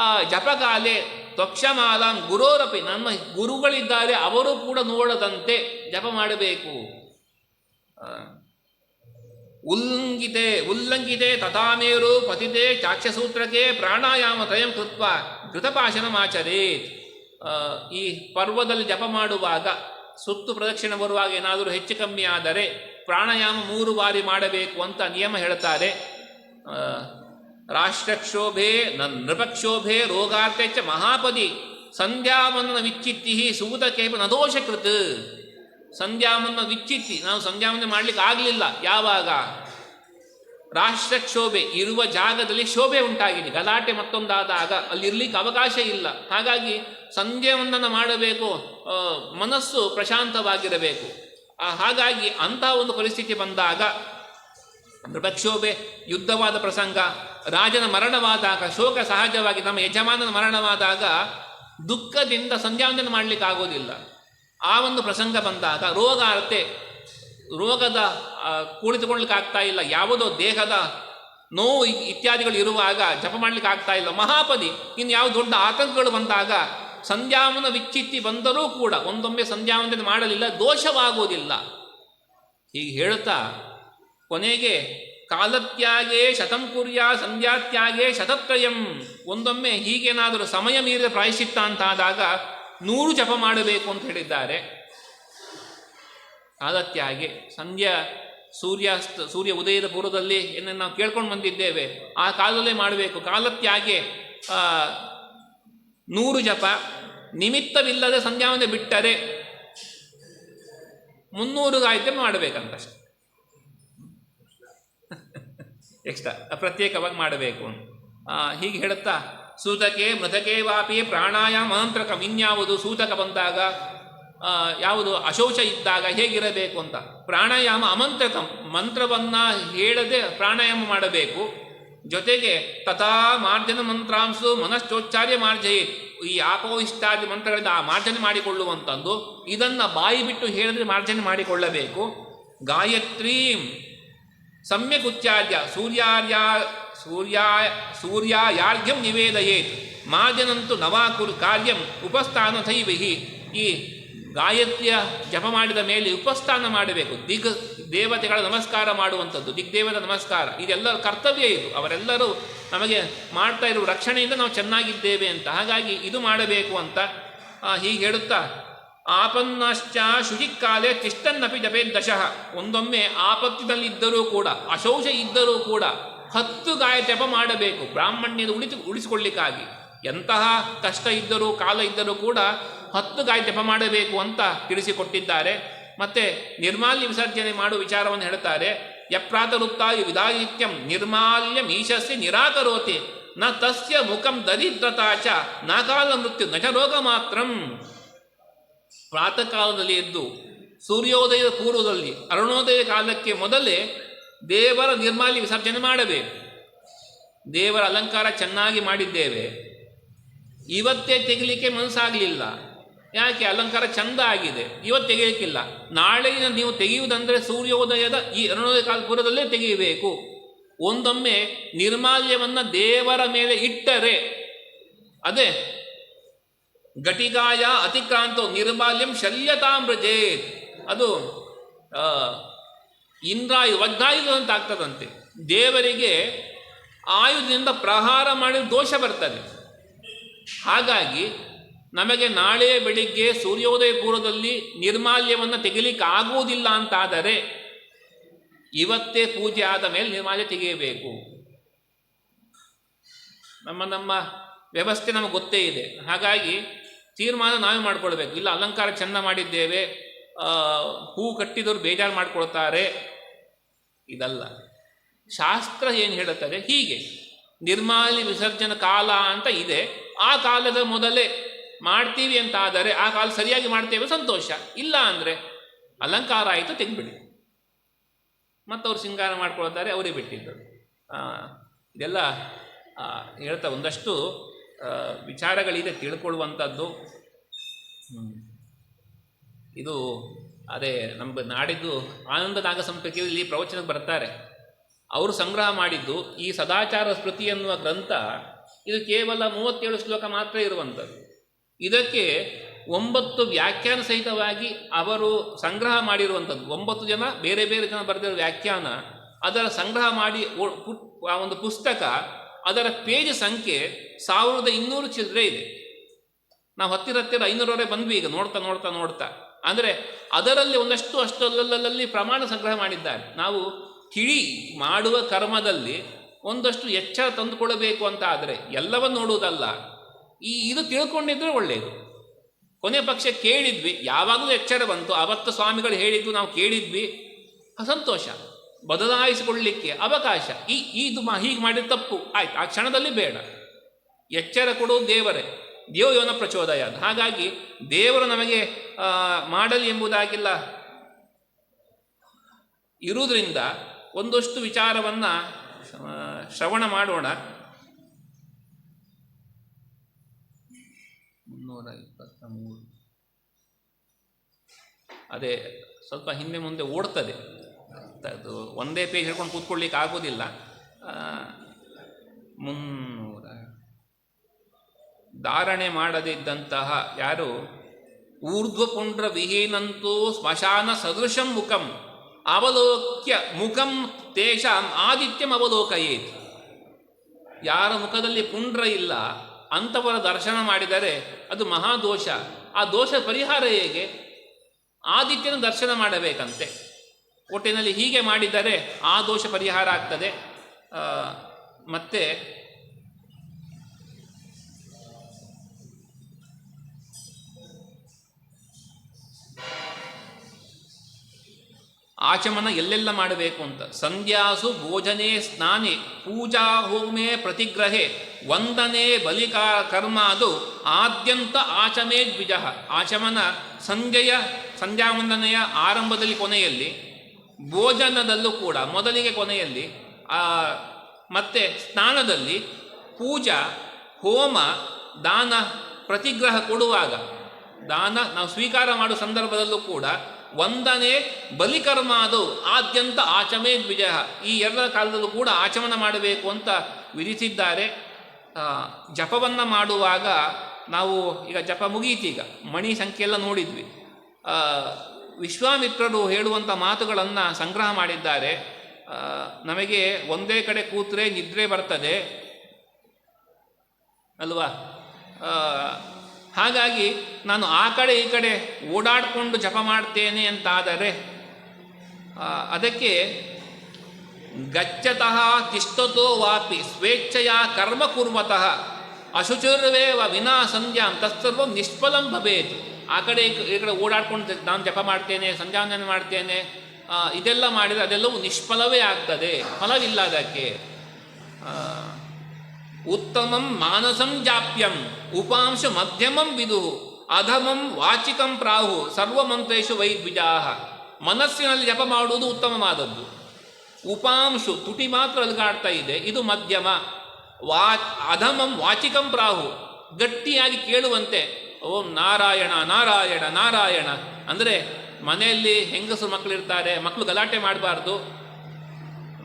ಆ ಜಪಕಾಲೆ ತ್ವಕ್ಷಮಾಲಾಂ ಗುರೋರಪಿ, ನಮ್ಮ ಗುರುಗಳಿದ್ದಾರೆ ಅವರು ಕೂಡ ನೋಡದಂತೆ ಜಪ ಮಾಡಬೇಕು. ಉಲ್ಲಂಘಿತೆ ತಥಾಮೇರು ಪತಿತೆ ಚಾಕ್ಷಸೂತ್ರಕ್ಕೆ ಪ್ರಾಣಾಯಾಮ ತ್ರಯಂ ಕೃತ್ವ ಘೃತಪಾಶನಮಾಚರೇತ್. ಈ ಪರ್ವದಲ್ಲಿ ಜಪ ಮಾಡುವಾಗ ಸುತ್ತು ಪ್ರದಕ್ಷಿಣೆ ಬರುವಾಗ ಏನಾದರೂ ಹೆಚ್ಚು ಕಮ್ಮಿ ಆದರೆ ಪ್ರಾಣಾಯಾಮ 3 ಬಾರಿ ಮಾಡಬೇಕು ಅಂತ ನಿಯಮ ಹೇಳ್ತಾರೆ. ರಾಷ್ಟ್ರಕ್ಷೋಭೆ ನೃಪಕ್ಷೋಭೆ ರೋಗಾರ್ತೆ ಚ ಮಹಾಪದಿ ಸಂಧ್ಯಾವಂದನ ವಿಚ್ಚಿತ್ತಿ ಸೂತಕೇಪ ನದೋಷಕೃತ್. ಸಂಧ್ಯಾವಂದನ ವಿಚ್ಚಿತ್ತಿ, ನಾವು ಸಂಧ್ಯಾವಂದನೆ ಮಾಡಲಿಕ್ಕೆ ಆಗಲಿಲ್ಲ. ಯಾವಾಗ? ರಾಷ್ಟ್ರಕ್ಷೋಭೆ, ಇರುವ ಜಾಗದಲ್ಲಿ ಶೋಭೆ ಉಂಟಾಗಿದೆ, ಗಲಾಟೆ ಮತ್ತೊಂದಾದಾಗ ಅಲ್ಲಿ ಇರಲಿಕ್ಕೆ ಅವಕಾಶ ಇಲ್ಲ. ಹಾಗಾಗಿ ಸಂಧ್ಯಾವಂದನ ಮಾಡಬೇಕು, ಮನಸ್ಸು ಪ್ರಶಾಂತವಾಗಿರಬೇಕು. ಹಾಗಾಗಿ ಅಂಥ ಒಂದು ಪರಿಸ್ಥಿತಿ ಬಂದಾಗ, ನೃಪಕ್ಷೋಭೆ, ಯುದ್ಧವಾದ ಪ್ರಸಂಗ, ರಾಜನ ಮರಣವಾದಾಗ, ಶೋಕ ಸಹಜವಾಗಿ ನಮ್ಮ ಯಜಮಾನನ ಮರಣವಾದಾಗ ದುಃಖದಿಂದ ಸಂಧ್ಯಾವಂದನೆ ಮಾಡಲಿಕ್ಕೆ ಆಗೋದಿಲ್ಲ. ಆ ಒಂದು ಪ್ರಸಂಗ ಬಂದಾಗ, ರೋಗದ ಕುಳಿತುಕೊಳ್ಳಲಿಕ್ಕೆ ಆಗ್ತಾ ಇಲ್ಲ, ಯಾವುದೋ ದೇಹದ ನೋವು ಇತ್ಯಾದಿಗಳು ಇರುವಾಗ ಜಪ ಮಾಡಲಿಕ್ಕೆ ಆಗ್ತಾ ಇಲ್ಲ, ಮಹಾಪದಿ ಇನ್ನು ಯಾವ ದೊಡ್ಡ ಆತಂಕಗಳು ಬಂದಾಗ ಸಂಧ್ಯಾವನ ವಿಚ್ಚಿತ್ತಿ ಬಂದರೂ ಕೂಡ ಒಂದೊಮ್ಮೆ ಸಂಧ್ಯಾವಂದನೆ ಮಾಡಲಿಲ್ಲ, ದೋಷವಾಗುವುದಿಲ್ಲ. ಹೀಗೆ ಹೇಳ್ತಾ ಕೊನೆಗೆ ಕಾಲತ್ಯಾಗೇ ಶತಂ ಕುರ್ಯಾ ಸಂಧ್ಯಾತ್ಯಾಗೇ ಶತತ್ರಯಂ. ಒಂದೊಮ್ಮೆ ಹೀಗೇನಾದರೂ ಸಮಯ ಮೀರಿದ ಪ್ರಾಯಶ್ಚಿತ್ತ ಅಂತಾದಾಗ 100 ಜಪ ಮಾಡಬೇಕು ಅಂತ ಹೇಳಿದ್ದಾರೆ. ಕಾಲತ್ಯಾಗೆ ಸೂರ್ಯ ಉದಯದ ಪೂರ್ವದಲ್ಲಿ ಏನನ್ನು ನಾವು ಕೇಳ್ಕೊಂಡು ಬಂದಿದ್ದೇವೆ, ಆ ಕಾಲದಲ್ಲೇ ಮಾಡಬೇಕು. ಕಾಲತ್ಯಾಗೆ 100 ಜಪ, ನಿಮಿತ್ತವಿಲ್ಲದೆ ಸಂಧ್ಯಾವಂದನೆ ಬಿಟ್ಟರೆ 300 ಗಾಯತ್ರಿ ಮಾಡಬೇಕಂತಷ್ಟೆ. ಎಕ್ಸ್ಟ್ರಾ ಪ್ರತ್ಯೇಕವಾಗಿ ಮಾಡಬೇಕು. ಹೀಗೆ ಹೇಳುತ್ತಾ ಸೂತಕೆ ಮೃತಕೆ ವಾಪಿ ಪ್ರಾಣಾಯಾಮ ಮಂತ್ರಕ, ಇನ್ಯಾವುದು ಸೂತಕ ಬಂದಾಗ, ಯಾವುದು ಅಶೌಚ ಇದ್ದಾಗ ಹೇಗಿರಬೇಕು ಅಂತ. ಪ್ರಾಣಾಯಾಮ ಅಮಂತ್ರಕಂ, ಮಂತ್ರವನ್ನು ಹೇಳದೆ ಪ್ರಾಣಾಯಾಮ ಮಾಡಬೇಕು. ಜೊತೆಗೆ ತಥಾ ಮಾರ್ಜನ ಮಂತ್ರಾಂಶು ಮನಶ್ಚೋಚ್ಚಾರ್ಯ ಮಾರ್ಜಯಿ, ಈ ಆಪೋಹಿಷ್ಟಾದಿ ಮಂತ್ರಗಳಿಂದ ಆ ಮಾರ್ಜನೆ ಮಾಡಿಕೊಳ್ಳುವಂಥದ್ದು. ಇದನ್ನು ಬಾಯಿ ಬಿಟ್ಟು ಹೇಳಿದ್ರೆ ಮಾರ್ಜನೆ ಮಾಡಿಕೊಳ್ಳಬೇಕು. ಗಾಯತ್ರೀಂ ಸಮ್ಯಕ್ ಉಚ್ಚಾರ್ಯ ಸೂರ್ಯಾರ್ಘ್ಯಂ ನಿವೇದಯೇತ್ ಮಾರ್ಜನಂತು ನವಾಕುರು ಕಾರ್ಯಂ ಉಪಸ್ಥಾನ ಥೈವಿಹಿ. ಈ ಗಾಯತ್ರಿಯ ಜಪ ಮಾಡಿದ ಮೇಲೆ ಉಪಸ್ಥಾನ ಮಾಡಬೇಕು. ದೇವತೆಗಳ ನಮಸ್ಕಾರ ಮಾಡುವಂಥದ್ದು, ದಿಗ್ದೇವದ ನಮಸ್ಕಾರ, ಇದೆಲ್ಲರ ಕರ್ತವ್ಯ ಇದು. ಅವರೆಲ್ಲರೂ ನಮಗೆ ಮಾಡ್ತಾ ಇರುವ ರಕ್ಷಣೆಯಿಂದ ನಾವು ಚೆನ್ನಾಗಿದ್ದೇವೆ ಅಂತ. ಹಾಗಾಗಿ ಇದು ಮಾಡಬೇಕು ಅಂತ ಹೀಗೆ ಹೇಳುತ್ತಾ, ಆಪನ್ನಶ್ಚ ಶುಚಿಕಾಲೇ ತಿಷ್ಟನ್ನಪಿ ಜಪೇತ್ ದಶಃ. ಒಂದೊಮ್ಮೆ ಆಪತ್ತಿನಲ್ಲಿದ್ದರೂ ಕೂಡ, ಅಶೌಚ ಇದ್ದರೂ ಕೂಡ 10 ಗಾಯತ್ರಿ ಜಪ ಮಾಡಬೇಕು, ಬ್ರಾಹ್ಮಣ್ಯದ ಉಳಿಸಿಕೊಳ್ಳಿಕ್ಕಾಗಿ. ಎಂತಹ ಕಷ್ಟ ಇದ್ದರೂ ಕಾಲ ಇದ್ದರೂ ಕೂಡ 10 ಗಾಯತ್ರಿ ಜಪ ಮಾಡಬೇಕು ಅಂತ ತಿಳಿಸಿಕೊಟ್ಟಿದ್ದಾರೆ. ಮತ್ತು ನಿರ್ಮಾಲ್ಯ ವಿಸರ್ಜನೆ ಮಾಡುವ ವಿಚಾರವನ್ನು ಹೇಳ್ತಾರೆ. ಯಪ್ರಾತರುಕ್ತಾಯು ವಿದಾಯಿತ್ಯಂ ನಿರ್ಮಾಲ್ಯಂ ಈಶಸ್ಯ ನಿರಾಕರೋತಿ ನ ತಸ್ಯ ಮುಖಂ ದರಿದ್ರತಾ ಚ ನಾಕಾಲ ಮೃತ್ಯು ನಚ ರೋಗ ಮಾತ್ರಂ. ಪ್ರಾತಃ ಕಾಲದಲ್ಲಿ ಎದ್ದು ಸೂರ್ಯೋದಯದ ಪೂರ್ವದಲ್ಲಿ ಅರುಣೋದಯ ಕಾಲಕ್ಕೆ ಮೊದಲೇ ದೇವರ ನಿರ್ಮಾಲ್ಯ ವಿಸರ್ಜನೆ ಮಾಡಬೇಕು. ದೇವರ ಅಲಂಕಾರ ಚೆನ್ನಾಗಿ ಮಾಡಿದ್ದೇವೆ, ಇವತ್ತೇ ತೆಗಿಲಿಕ್ಕೆ ಮನಸ್ಸಾಗಲಿಲ್ಲ. ಯಾಕೆ? ಅಲಂಕಾರ ಚಂದ ಆಗಿದೆ, ಇವತ್ತು ತೆಗೆಯಲಿಕ್ಕಿಲ್ಲ. ನಾಳೆ ನೀವು ತೆಗೆಯುವುದಂದರೆ ಸೂರ್ಯೋದಯದ ಈ ಅರುಣೋದಯ ಕಾಲ ಪೂರ್ವದಲ್ಲೇ ತೆಗೆಯಬೇಕು. ಒಂದೊಮ್ಮೆ ನಿರ್ಮಾಲ್ಯವನ್ನು ದೇವರ ಮೇಲೆ ಇಟ್ಟರೆ, ಅದೇ ಘಟಿಕಾಯ ಅತಿಕ್ರಾಂತೋ ನಿರ್ಮಾಲ್ಯಂ ಶಲ್ಯತಾಮ್ರಜೇತ್, ಅದು ವಜ್ರಾಯುಧ ಅಂತ ಆಗ್ತದಂತೆ. ದೇವರಿಗೆ ಆಯುಧದಿಂದ ಪ್ರಹಾರ ಮಾಡಿದ ದೋಷ ಬರ್ತದೆ. ಹಾಗಾಗಿ ನಮಗೆ ನಾಳೆ ಬೆಳಿಗ್ಗೆ ಸೂರ್ಯೋದಯ ಪೂರ್ವದಲ್ಲಿ ನಿರ್ಮಾಲ್ಯವನ್ನು ತೆಗಿಲಿಕ್ಕೆ ಆಗುವುದಿಲ್ಲ ಅಂತಾದರೆ ಇವತ್ತೇ ಪೂಜೆ ಆದ ಮೇಲೆ ನಿರ್ಮಾಲ್ಯ ತೆಗೆಯಬೇಕು. ನಮ್ಮ ವ್ಯವಸ್ಥೆ ನಮಗೆ ಗೊತ್ತೇ ಇದೆ. ಹಾಗಾಗಿ ತೀರ್ಮಾನ ನಾವೇ ಮಾಡಿಕೊಳ್ಬೇಕು. ಇಲ್ಲ ಅಲಂಕಾರ ಚೆಂದ ಮಾಡಿದ್ದೇವೆ, ಹೂ ಕಟ್ಟಿದವರು ಬೇಜಾರು ಮಾಡಿಕೊಳ್ತಾರೆ, ಇದಲ್ಲ. ಶಾಸ್ತ್ರ ಏನು ಹೇಳುತ್ತದೆ? ಹೀಗೆ ನಿರ್ಮಾಲ್ಯ ವಿಸರ್ಜನ ಕಾಲ ಅಂತ ಇದೆ, ಆ ಕಾಲದ ಮೊದಲೇ ಮಾಡ್ತೀವಿ ಅಂತಾದರೆ ಆ ಕಾಲ ಸರಿಯಾಗಿ ಮಾಡ್ತೇವೆ, ಸಂತೋಷ. ಇಲ್ಲ ಅಂದರೆ ಅಲಂಕಾರ ಆಯಿತು, ತೆಗೆದುಬಿಡಿ. ಮತ್ತು ಅವ್ರು ಶೃಂಗಾರ ಮಾಡ್ಕೊಳ್ತಾರೆ, ಅವರೇ ಬಿಟ್ಟಿದ್ದರು. ಇದೆಲ್ಲ ಹೇಳ್ತಾ ಒಂದಷ್ಟು ವಿಚಾರಗಳಿದೆ ತಿಳ್ಕೊಳ್ಳುವಂಥದ್ದು. ಇದು ಅದೇ ನಮ್ಮ ನಾಡಿದ್ದು ಆನಂದ ನಾಗ ಸಂಪರ್ಕದಲ್ಲಿ ಪ್ರವಚನಕ್ಕೆ ಬರ್ತಾರೆ. ಅವರು ಸಂಗ್ರಹ ಮಾಡಿದ್ದು ಈ ಸದಾಚಾರ ಸ್ಮೃತಿ ಎನ್ನುವ ಗ್ರಂಥ. ಇದು ಕೇವಲ 37 ಶ್ಲೋಕ ಮಾತ್ರ ಇರುವಂಥದ್ದು. ಇದಕ್ಕೆ 9 ವ್ಯಾಖ್ಯಾನ ಸಹಿತವಾಗಿ ಅವರು ಸಂಗ್ರಹ ಮಾಡಿರುವಂಥದ್ದು. 9 ಜನ ಬೇರೆ ಬೇರೆ ಜನ ಬರೆದಿರೋ ವ್ಯಾಖ್ಯಾನ, ಅದರ ಸಂಗ್ರಹ ಮಾಡಿ ಆ ಒಂದು ಪುಸ್ತಕ, ಅದರ ಪೇಜ್ ಸಂಖ್ಯೆ 1200 ಚಿಲ್ಲರೆ ಇದೆ. ನಾವು ಹತ್ತಿರ 500ವರೆ ಬಂದ್ವಿ ಈಗ ನೋಡ್ತಾ ನೋಡ್ತಾ ನೋಡ್ತಾ. ಅಂದರೆ ಅದರಲ್ಲಿ ಒಂದಷ್ಟು ಅಷ್ಟಲ್ಲಲ್ಲಿ ಪ್ರಮಾಣ ಸಂಗ್ರಹ ಮಾಡಿದ್ದಾರೆ. ನಾವು ತಿಳಿ ಮಾಡುವ ಕರ್ಮದಲ್ಲಿ ಒಂದಷ್ಟು ಎಚ್ಚರ ತಂದುಕೊಳ್ಳಬೇಕು ಅಂತ ಆದರೆ ಎಲ್ಲವನ್ನು ನೋಡುವುದಲ್ಲ, ಇದು ತಿಳ್ಕೊಂಡಿದ್ರೆ ಒಳ್ಳೆಯದು. ಕೊನೆ ಪಕ್ಷ ಕೇಳಿದ್ವಿ, ಯಾವಾಗಲೂ ಎಚ್ಚರ ಬಂತು, ಅವತ್ತು ಸ್ವಾಮಿಗಳು ಹೇಳಿದ್ದು ನಾವು ಕೇಳಿದ್ವಿ, ಸಂತೋಷ. ಬದಲಾಯಿಸಿಕೊಳ್ಳಲಿಕ್ಕೆ ಅವಕಾಶ. ಇದು ಹೀಗೆ ಮಾಡಿದ ತಪ್ಪು ಆಯ್ತು, ಆ ಕ್ಷಣದಲ್ಲಿ ಬೇಡ. ಎಚ್ಚರ ಕೊಡುವುದು ದೇವರೇ, ದೇವಯೋನ ಪ್ರಚೋದಯ. ಹಾಗಾಗಿ ದೇವರು ನಮಗೆ ಮಾಡಲಿ ಎಂಬುದಾಗಿಲ್ಲ ಇರುವುದರಿಂದ ಒಂದಷ್ಟು ವಿಚಾರವನ್ನು ಶ್ರವಣ ಮಾಡೋಣ. 323 ಅದೇ ಸ್ವಲ್ಪ ಹಿಂದೆ ಮುಂದೆ ಓಡ್ತದೆ, ಅದು ಒಂದೇ ಪೇಜ್ ಹಿಡ್ಕೊಂಡು ಕೂತ್ಕೊಳ್ಳಿಕ್ಕೆ ಆಗೋದಿಲ್ಲ. 300 ಧಾರಣೆ ಮಾಡದಿದ್ದಂತಹ ಯಾರು ಊರ್ಧ್ವಪುಂಡ್ರ ವಿಹೀನಂತೂ ಸ್ಮಶಾನ ಸದೃಶಂ ಮುಖಂ ಅವಲೋಕ್ಯ ಮುಖಂ ತೇಷಾಂ ಆದಿತ್ಯಂ ಅವಲೋಕಯೇತ್. ಯಾರ ಮುಖದಲ್ಲಿ ಪುಂಡ್ರ ಇಲ್ಲ ಅಂಥವರ ದರ್ಶನ ಮಾಡಿದರೆ ಅದು ಮಹಾದೋಷ. ಆ ದೋಷ ಪರಿಹಾರ ಹೇಗೆ? ಆದಿತ್ಯನ ದರ್ಶನ ಮಾಡಬೇಕಂತೆ. ಒಟ್ಟಿನಲ್ಲಿ ಹೀಗೆ ಮಾಡಿದರೆ ಆ ದೋಷ ಪರಿಹಾರ ಆಗ್ತದೆ. ಮತ್ತೆ ಆಚಮನ ಎಲ್ಲೆಲ್ಲ ಮಾಡಬೇಕು ಅಂತ. ಸಂಧ್ಯಾಸು ಭೋಜನೆ ಸ್ನಾನೆ ಪೂಜಾ ಹೋಮೆ ಪ್ರತಿಗ್ರಹೆ ವಂದನೆ ಬಲಿಕಾ ಕರ್ಮಾದು ಆದ್ಯಂತ ಆಚಮೇ ದ್ವಿಜ. ಆಚಮನ ಸಂಧ್ಯಾವಂದನೆಯ ಆರಂಭದಲ್ಲಿ ಕೊನೆಯಲ್ಲಿ, ಭೋಜನದಲ್ಲೂ ಕೂಡ ಮೊದಲಿಗೆ ಕೊನೆಯಲ್ಲಿ, ಮತ್ತು ಸ್ನಾನದಲ್ಲಿ, ಪೂಜಾ ಹೋಮ ದಾನ ಪ್ರತಿಗ್ರಹ ಕೊಡುವಾಗ, ದಾನ ನಾವು ಸ್ವೀಕಾರ ಮಾಡುವ ಸಂದರ್ಭದಲ್ಲೂ ಕೂಡ, ವಂದನೆ ಬಲಿಕರ್ಮ ಅದು ಆದ್ಯಂತ ಆಚಮೇ ದ್ವಿಜ. ಈ ಎರಡರ ಕಾಲದಲ್ಲೂ ಕೂಡ ಆಚಮನ ಮಾಡಬೇಕು ಅಂತ ವಿಧಿಸಿದ್ದಾರೆ. ಜಪವನ್ನು ಮಾಡುವಾಗ ನಾವು ಈಗ ಜಪ ಮುಗೀತೀಗ, ಮಣಿ ಸಂಖ್ಯೆಲ್ಲ ನೋಡಿದ್ವಿ. ವಿಶ್ವಾಮಿತ್ರರು ಹೇಳುವಂಥ ಮಾತುಗಳನ್ನು ಸಂಗ್ರಹ ಮಾಡಿದ್ದಾರೆ. ನಮಗೆ ಒಂದೇ ಕಡೆ ಕೂತ್ರೆ ನಿದ್ರೆ ಬರ್ತದೆ ಅಲ್ವಾ? ಹಾಗಾಗಿ ನಾನು ಆ ಕಡೆ ಈ ಕಡೆ ಓಡಾಡಿಕೊಂಡು ಜಪ ಮಾಡ್ತೇನೆ ಅಂತಾದರೆ ಅದಕ್ಕೆ ಗಚ್ಚತಃ ತಿಷ್ಟತೋ ವಾಪಿ ಸ್ವೇಚ್ಛೆಯ ಕರ್ಮ ಕುರ್ಮತಃ ಅಶುಚಿರ್ವೇವ ವಿನಾ ಸಂಧ್ಯಾಂ ತತ್ಸರ್ವಂ ನಿಷ್ಫಲಂ ಭವೇತ್. ಆ ಕಡೆ ಈ ಕಡೆ ಓಡಾಡ್ಕೊಂಡು ನಾನು ಜಪ ಮಾಡ್ತೇನೆ, ಸಂಧ್ಯಾವಂದನೆ ಮಾಡ್ತೇನೆ, ಇದೆಲ್ಲ ಮಾಡಿದರೆ ಅದೆಲ್ಲವೂ ನಿಷ್ಫಲವೇ ಆಗ್ತದೆ, ಫಲವಿಲ್ಲ ಅದಕ್ಕೆ. ಉತ್ತಮಂ ಮಾನಸಂ ಜಾಪ್ಯಂ ಉಪಾಂಶ ಮಧ್ಯಮಂ ವಿದು ಅಧಮಂ ವಾಚಿಕಂ ಪ್ರಾಹು ಸರ್ವಮಂತ್ರೇಶು ವೈ ದ್ವಿಜಾಹ. ಮನಸ್ಸಿನಲ್ಲಿ ಜಪ ಮಾಡುವುದು ಉತ್ತಮವಾದದ್ದು. ಉಪಾಂಶು ತುಟಿ ಮಾತ್ರ ಅಲುಗಾಡ್ತಾ ಇದೆ, ಇದು ಮಧ್ಯಮ. ಅಧಮಂ ವಾಚಿಕಂ ಪ್ರಾಹು ಗಟ್ಟಿಯಾಗಿ ಕೇಳುವಂತೆ ಓಂ ನಾರಾಯಣ ನಾರಾಯಣ ನಾರಾಯಣ. ಅಂದರೆ ಮನೆಯಲ್ಲಿ ಹೆಂಗಸರು ಮಕ್ಕಳಿರ್ತಾರೆ, ಮಕ್ಕಳು ಗಲಾಟೆ ಮಾಡಬಾರ್ದು.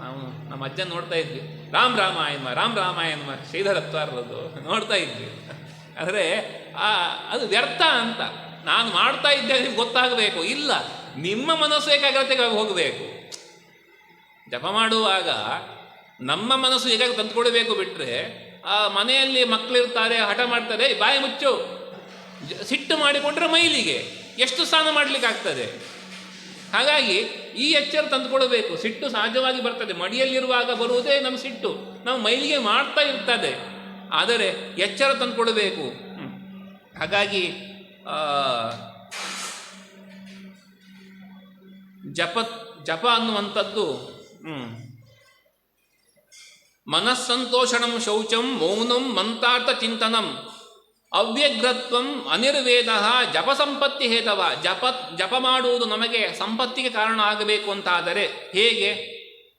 ನಾವು ನಮ್ಮ ಅಜ್ಜನ ನೋಡ್ತಾ ಇದ್ವಿ, ರಾಮ್ ರಾಮಾಯಣ ರಾಮ್ ರಾಮಾಯಣ ಶ್ರೀಧರತ್ವಾರದ್ದು ನೋಡ್ತಾ ಇದ್ವಿ. ಅಂದರೆ ಅದು ವ್ಯರ್ಥ ಅಂತ. ನಾನು ಮಾಡ್ತಾ ಇದ್ದೆ ನಿಮ್ಗೆ ಗೊತ್ತಾಗಬೇಕು, ಇಲ್ಲ ನಿಮ್ಮ ಮನಸ್ಸು ಏಕಾಗ್ರತೆಗಾಗಿ ಹೋಗಬೇಕು. ಜಪ ಮಾಡುವಾಗ ನಮ್ಮ ಮನಸ್ಸು ಏಕಾಗ್ರತೆ ತಂದುಕೊಳ್ಬೇಕು. ಬಿಟ್ಟರೆ ಮನೆಯಲ್ಲಿ ಮಕ್ಕಳಿರ್ತಾರೆ, ಹಠ ಮಾಡ್ತಾರೆ, ಬಾಯಿ ಮುಚ್ಚು, ಸಿಟ್ಟು ಮಾಡಿಕೊಂಡ್ರೆ ಮೈಲಿಗೆ ಎಷ್ಟು ಸ್ನಾನ ಮಾಡಲಿಕ್ಕಾಗ್ತದೆ. ಹಾಗಾಗಿ ಈ ಎಚ್ಚರ ತಂದುಕೊಳ್ಬೇಕು. ಸಿಟ್ಟು ಸಹಜವಾಗಿ ಬರ್ತದೆ, ಮಡಿಯಲ್ಲಿರುವಾಗ ಬರುವುದೇ ನಮ್ಮ ಸಿಟ್ಟು, ನಾವು ಮೈಲಿಗೆ ಮಾಡ್ತಾ ಇರ್ತದೆ. ಆದರೆ ಎಚ್ಚರ ತಂದುಕೊಳ್ಬೇಕು. ಹಾಗಾಗಿ ಜಪ ಅನ್ನುವಂಥದ್ದು ಮನಸ್ಸಂತೋಷಣಂ ಶೌಚಂ ಮೌನಂ ಮಂತಾರ್ಥ ಚಿಂತನಂ ಅವ್ಯಗ್ರತ್ವಂ ಅನಿರ್ವೇದ ಜಪ ಸಂಪತ್ತಿ ಹೇತವ. ಜಪ ಮಾಡುವುದು ನಮಗೆ ಸಂಪತ್ತಿಗೆ ಕಾರಣ ಆಗಬೇಕು ಅಂತಾದರೆ ಹೇಗೆ?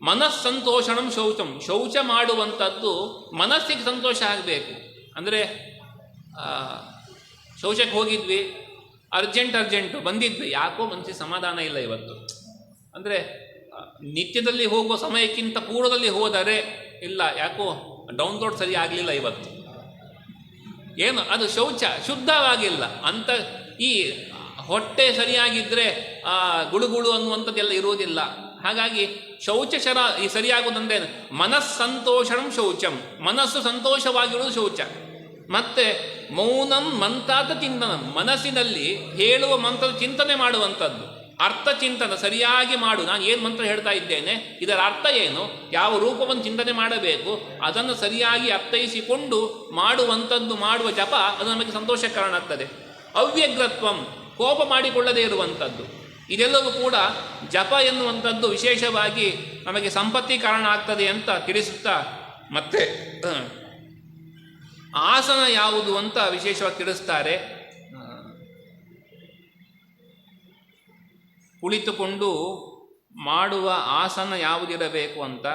ಮನಸ್ಸಂತೋಷಣಂ ಶೌಚಂ, ಶೌಚ ಮಾಡುವಂಥದ್ದು ಮನಸ್ಸಿಗೆ ಸಂತೋಷ ಆಗಬೇಕು. ಅಂದರೆ ಶೌಚಕ್ಕೆ ಹೋಗಿದ್ವಿ, ಅರ್ಜೆಂಟು ಬಂದಿದ್ವಿ, ಯಾಕೋ ಮನಸ್ಸಿಗೆ ಸಮಾಧಾನ ಇಲ್ಲ ಇವತ್ತು. ಅಂದರೆ ನಿತ್ಯದಲ್ಲಿ ಹೋಗುವ ಸಮಯಕ್ಕಿಂತ ಪೂರ್ವದಲ್ಲಿ ಹೋದರೆ ಇಲ್ಲ, ಯಾಕೋ ಡೌನ್ಲೋಡ್ ಸರಿ ಆಗಲಿಲ್ಲ ಇವತ್ತು. ಏನು ಅದು ಶೌಚ ಶುದ್ಧವಾಗಿಲ್ಲ ಅಂತ. ಈ ಹೊಟ್ಟೆ ಸರಿಯಾಗಿದ್ದರೆ ಗುಳುಗುಳು ಅನ್ನುವಂಥದ್ದೆಲ್ಲ ಇರುವುದಿಲ್ಲ. ಹಾಗಾಗಿ ಶೌಚಶರ ಈ ಸರಿಯಾಗುವುದಂದೇನು, ಮನಸ್ಸಂತೋಷಣಂ ಶೌಚಂ, ಮನಸ್ಸು ಸಂತೋಷವಾಗಿರುವುದು ಶೌಚ. ಮತ್ತೆ ಮೌನಂ ಮಂತಾತ ಚಿಂತನಂ, ಮನಸ್ಸಿನಲ್ಲಿ ಹೇಳುವ ಮಂತ್ರದ ಚಿಂತನೆ ಮಾಡುವಂಥದ್ದು, ಅರ್ಥ ಚಿಂತನ ಸರಿಯಾಗಿ ಮಾಡು. ನಾನು ಏನು ಮಂತ್ರ ಹೇಳ್ತಾ ಇದ್ದೇನೆ, ಇದರ ಅರ್ಥ ಏನು, ಯಾವ ರೂಪವನ್ನು ಚಿಂತನೆ ಮಾಡಬೇಕು, ಅದನ್ನು ಸರಿಯಾಗಿ ಅರ್ಥೈಸಿಕೊಂಡು ಮಾಡುವಂಥದ್ದು ಮಾಡುವ ಜಪ ಅದು ನಮಗೆ ಸಂತೋಷಕ್ಕೆ ಕಾರಣ ಆಗ್ತದೆ. ಅವ್ಯಗ್ರತ್ವಂ, ಕೋಪ ಮಾಡಿಕೊಳ್ಳದೇ ಇರುವಂಥದ್ದು, ಇದೆಲ್ಲವೂ ಕೂಡ ಜಪ ಎನ್ನುವಂಥದ್ದು ವಿಶೇಷವಾಗಿ ನಮಗೆ ಸಂಪತ್ತಿ ಕಾರಣ ಆಗ್ತದೆ ಅಂತ ತಿಳಿಸುತ್ತಾ, ಮತ್ತೆ ಆಸನ ಯಾವುದು ಅಂತ ವಿಶೇಷವಾಗಿ ತಿಳಿಸ್ತಾರೆ. ಕುಳಿತುಕೊಂಡು ಮಾಡುವ ಆಸನ ಯಾವುದಿರಬೇಕು ಅಂತ.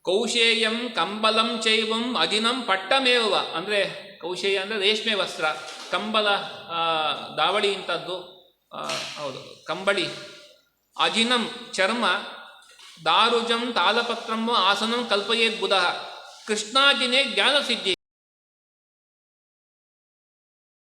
ಕೌಶೇಯಂ ಕಂಬಲಂ ಚೈವಂ ಅಜಿನಂ ಪಟ್ಟಮೇವ, ಅಂದರೆ ಕೌಶೇಯ ಅಂದರೆ ರೇಷ್ಮೆ ವಸ್ತ್ರ, ಕಂಬಲ ದಾವಳಿ ಇಂಥದ್ದು, ಹೌದು ಕಂಬಳಿ, ಅಜಿನಂ ಚರ್ಮ, ದಾರುಜಂ ತಾಲಪತ್ರಂ ಆಸನಂ ಕಲ್ಪಯೇದ್ ಬುಧ, ಕೃಷ್ಣಾಜಿನೇ ಜ್ಞಾನಸಿದ್ಧಿ.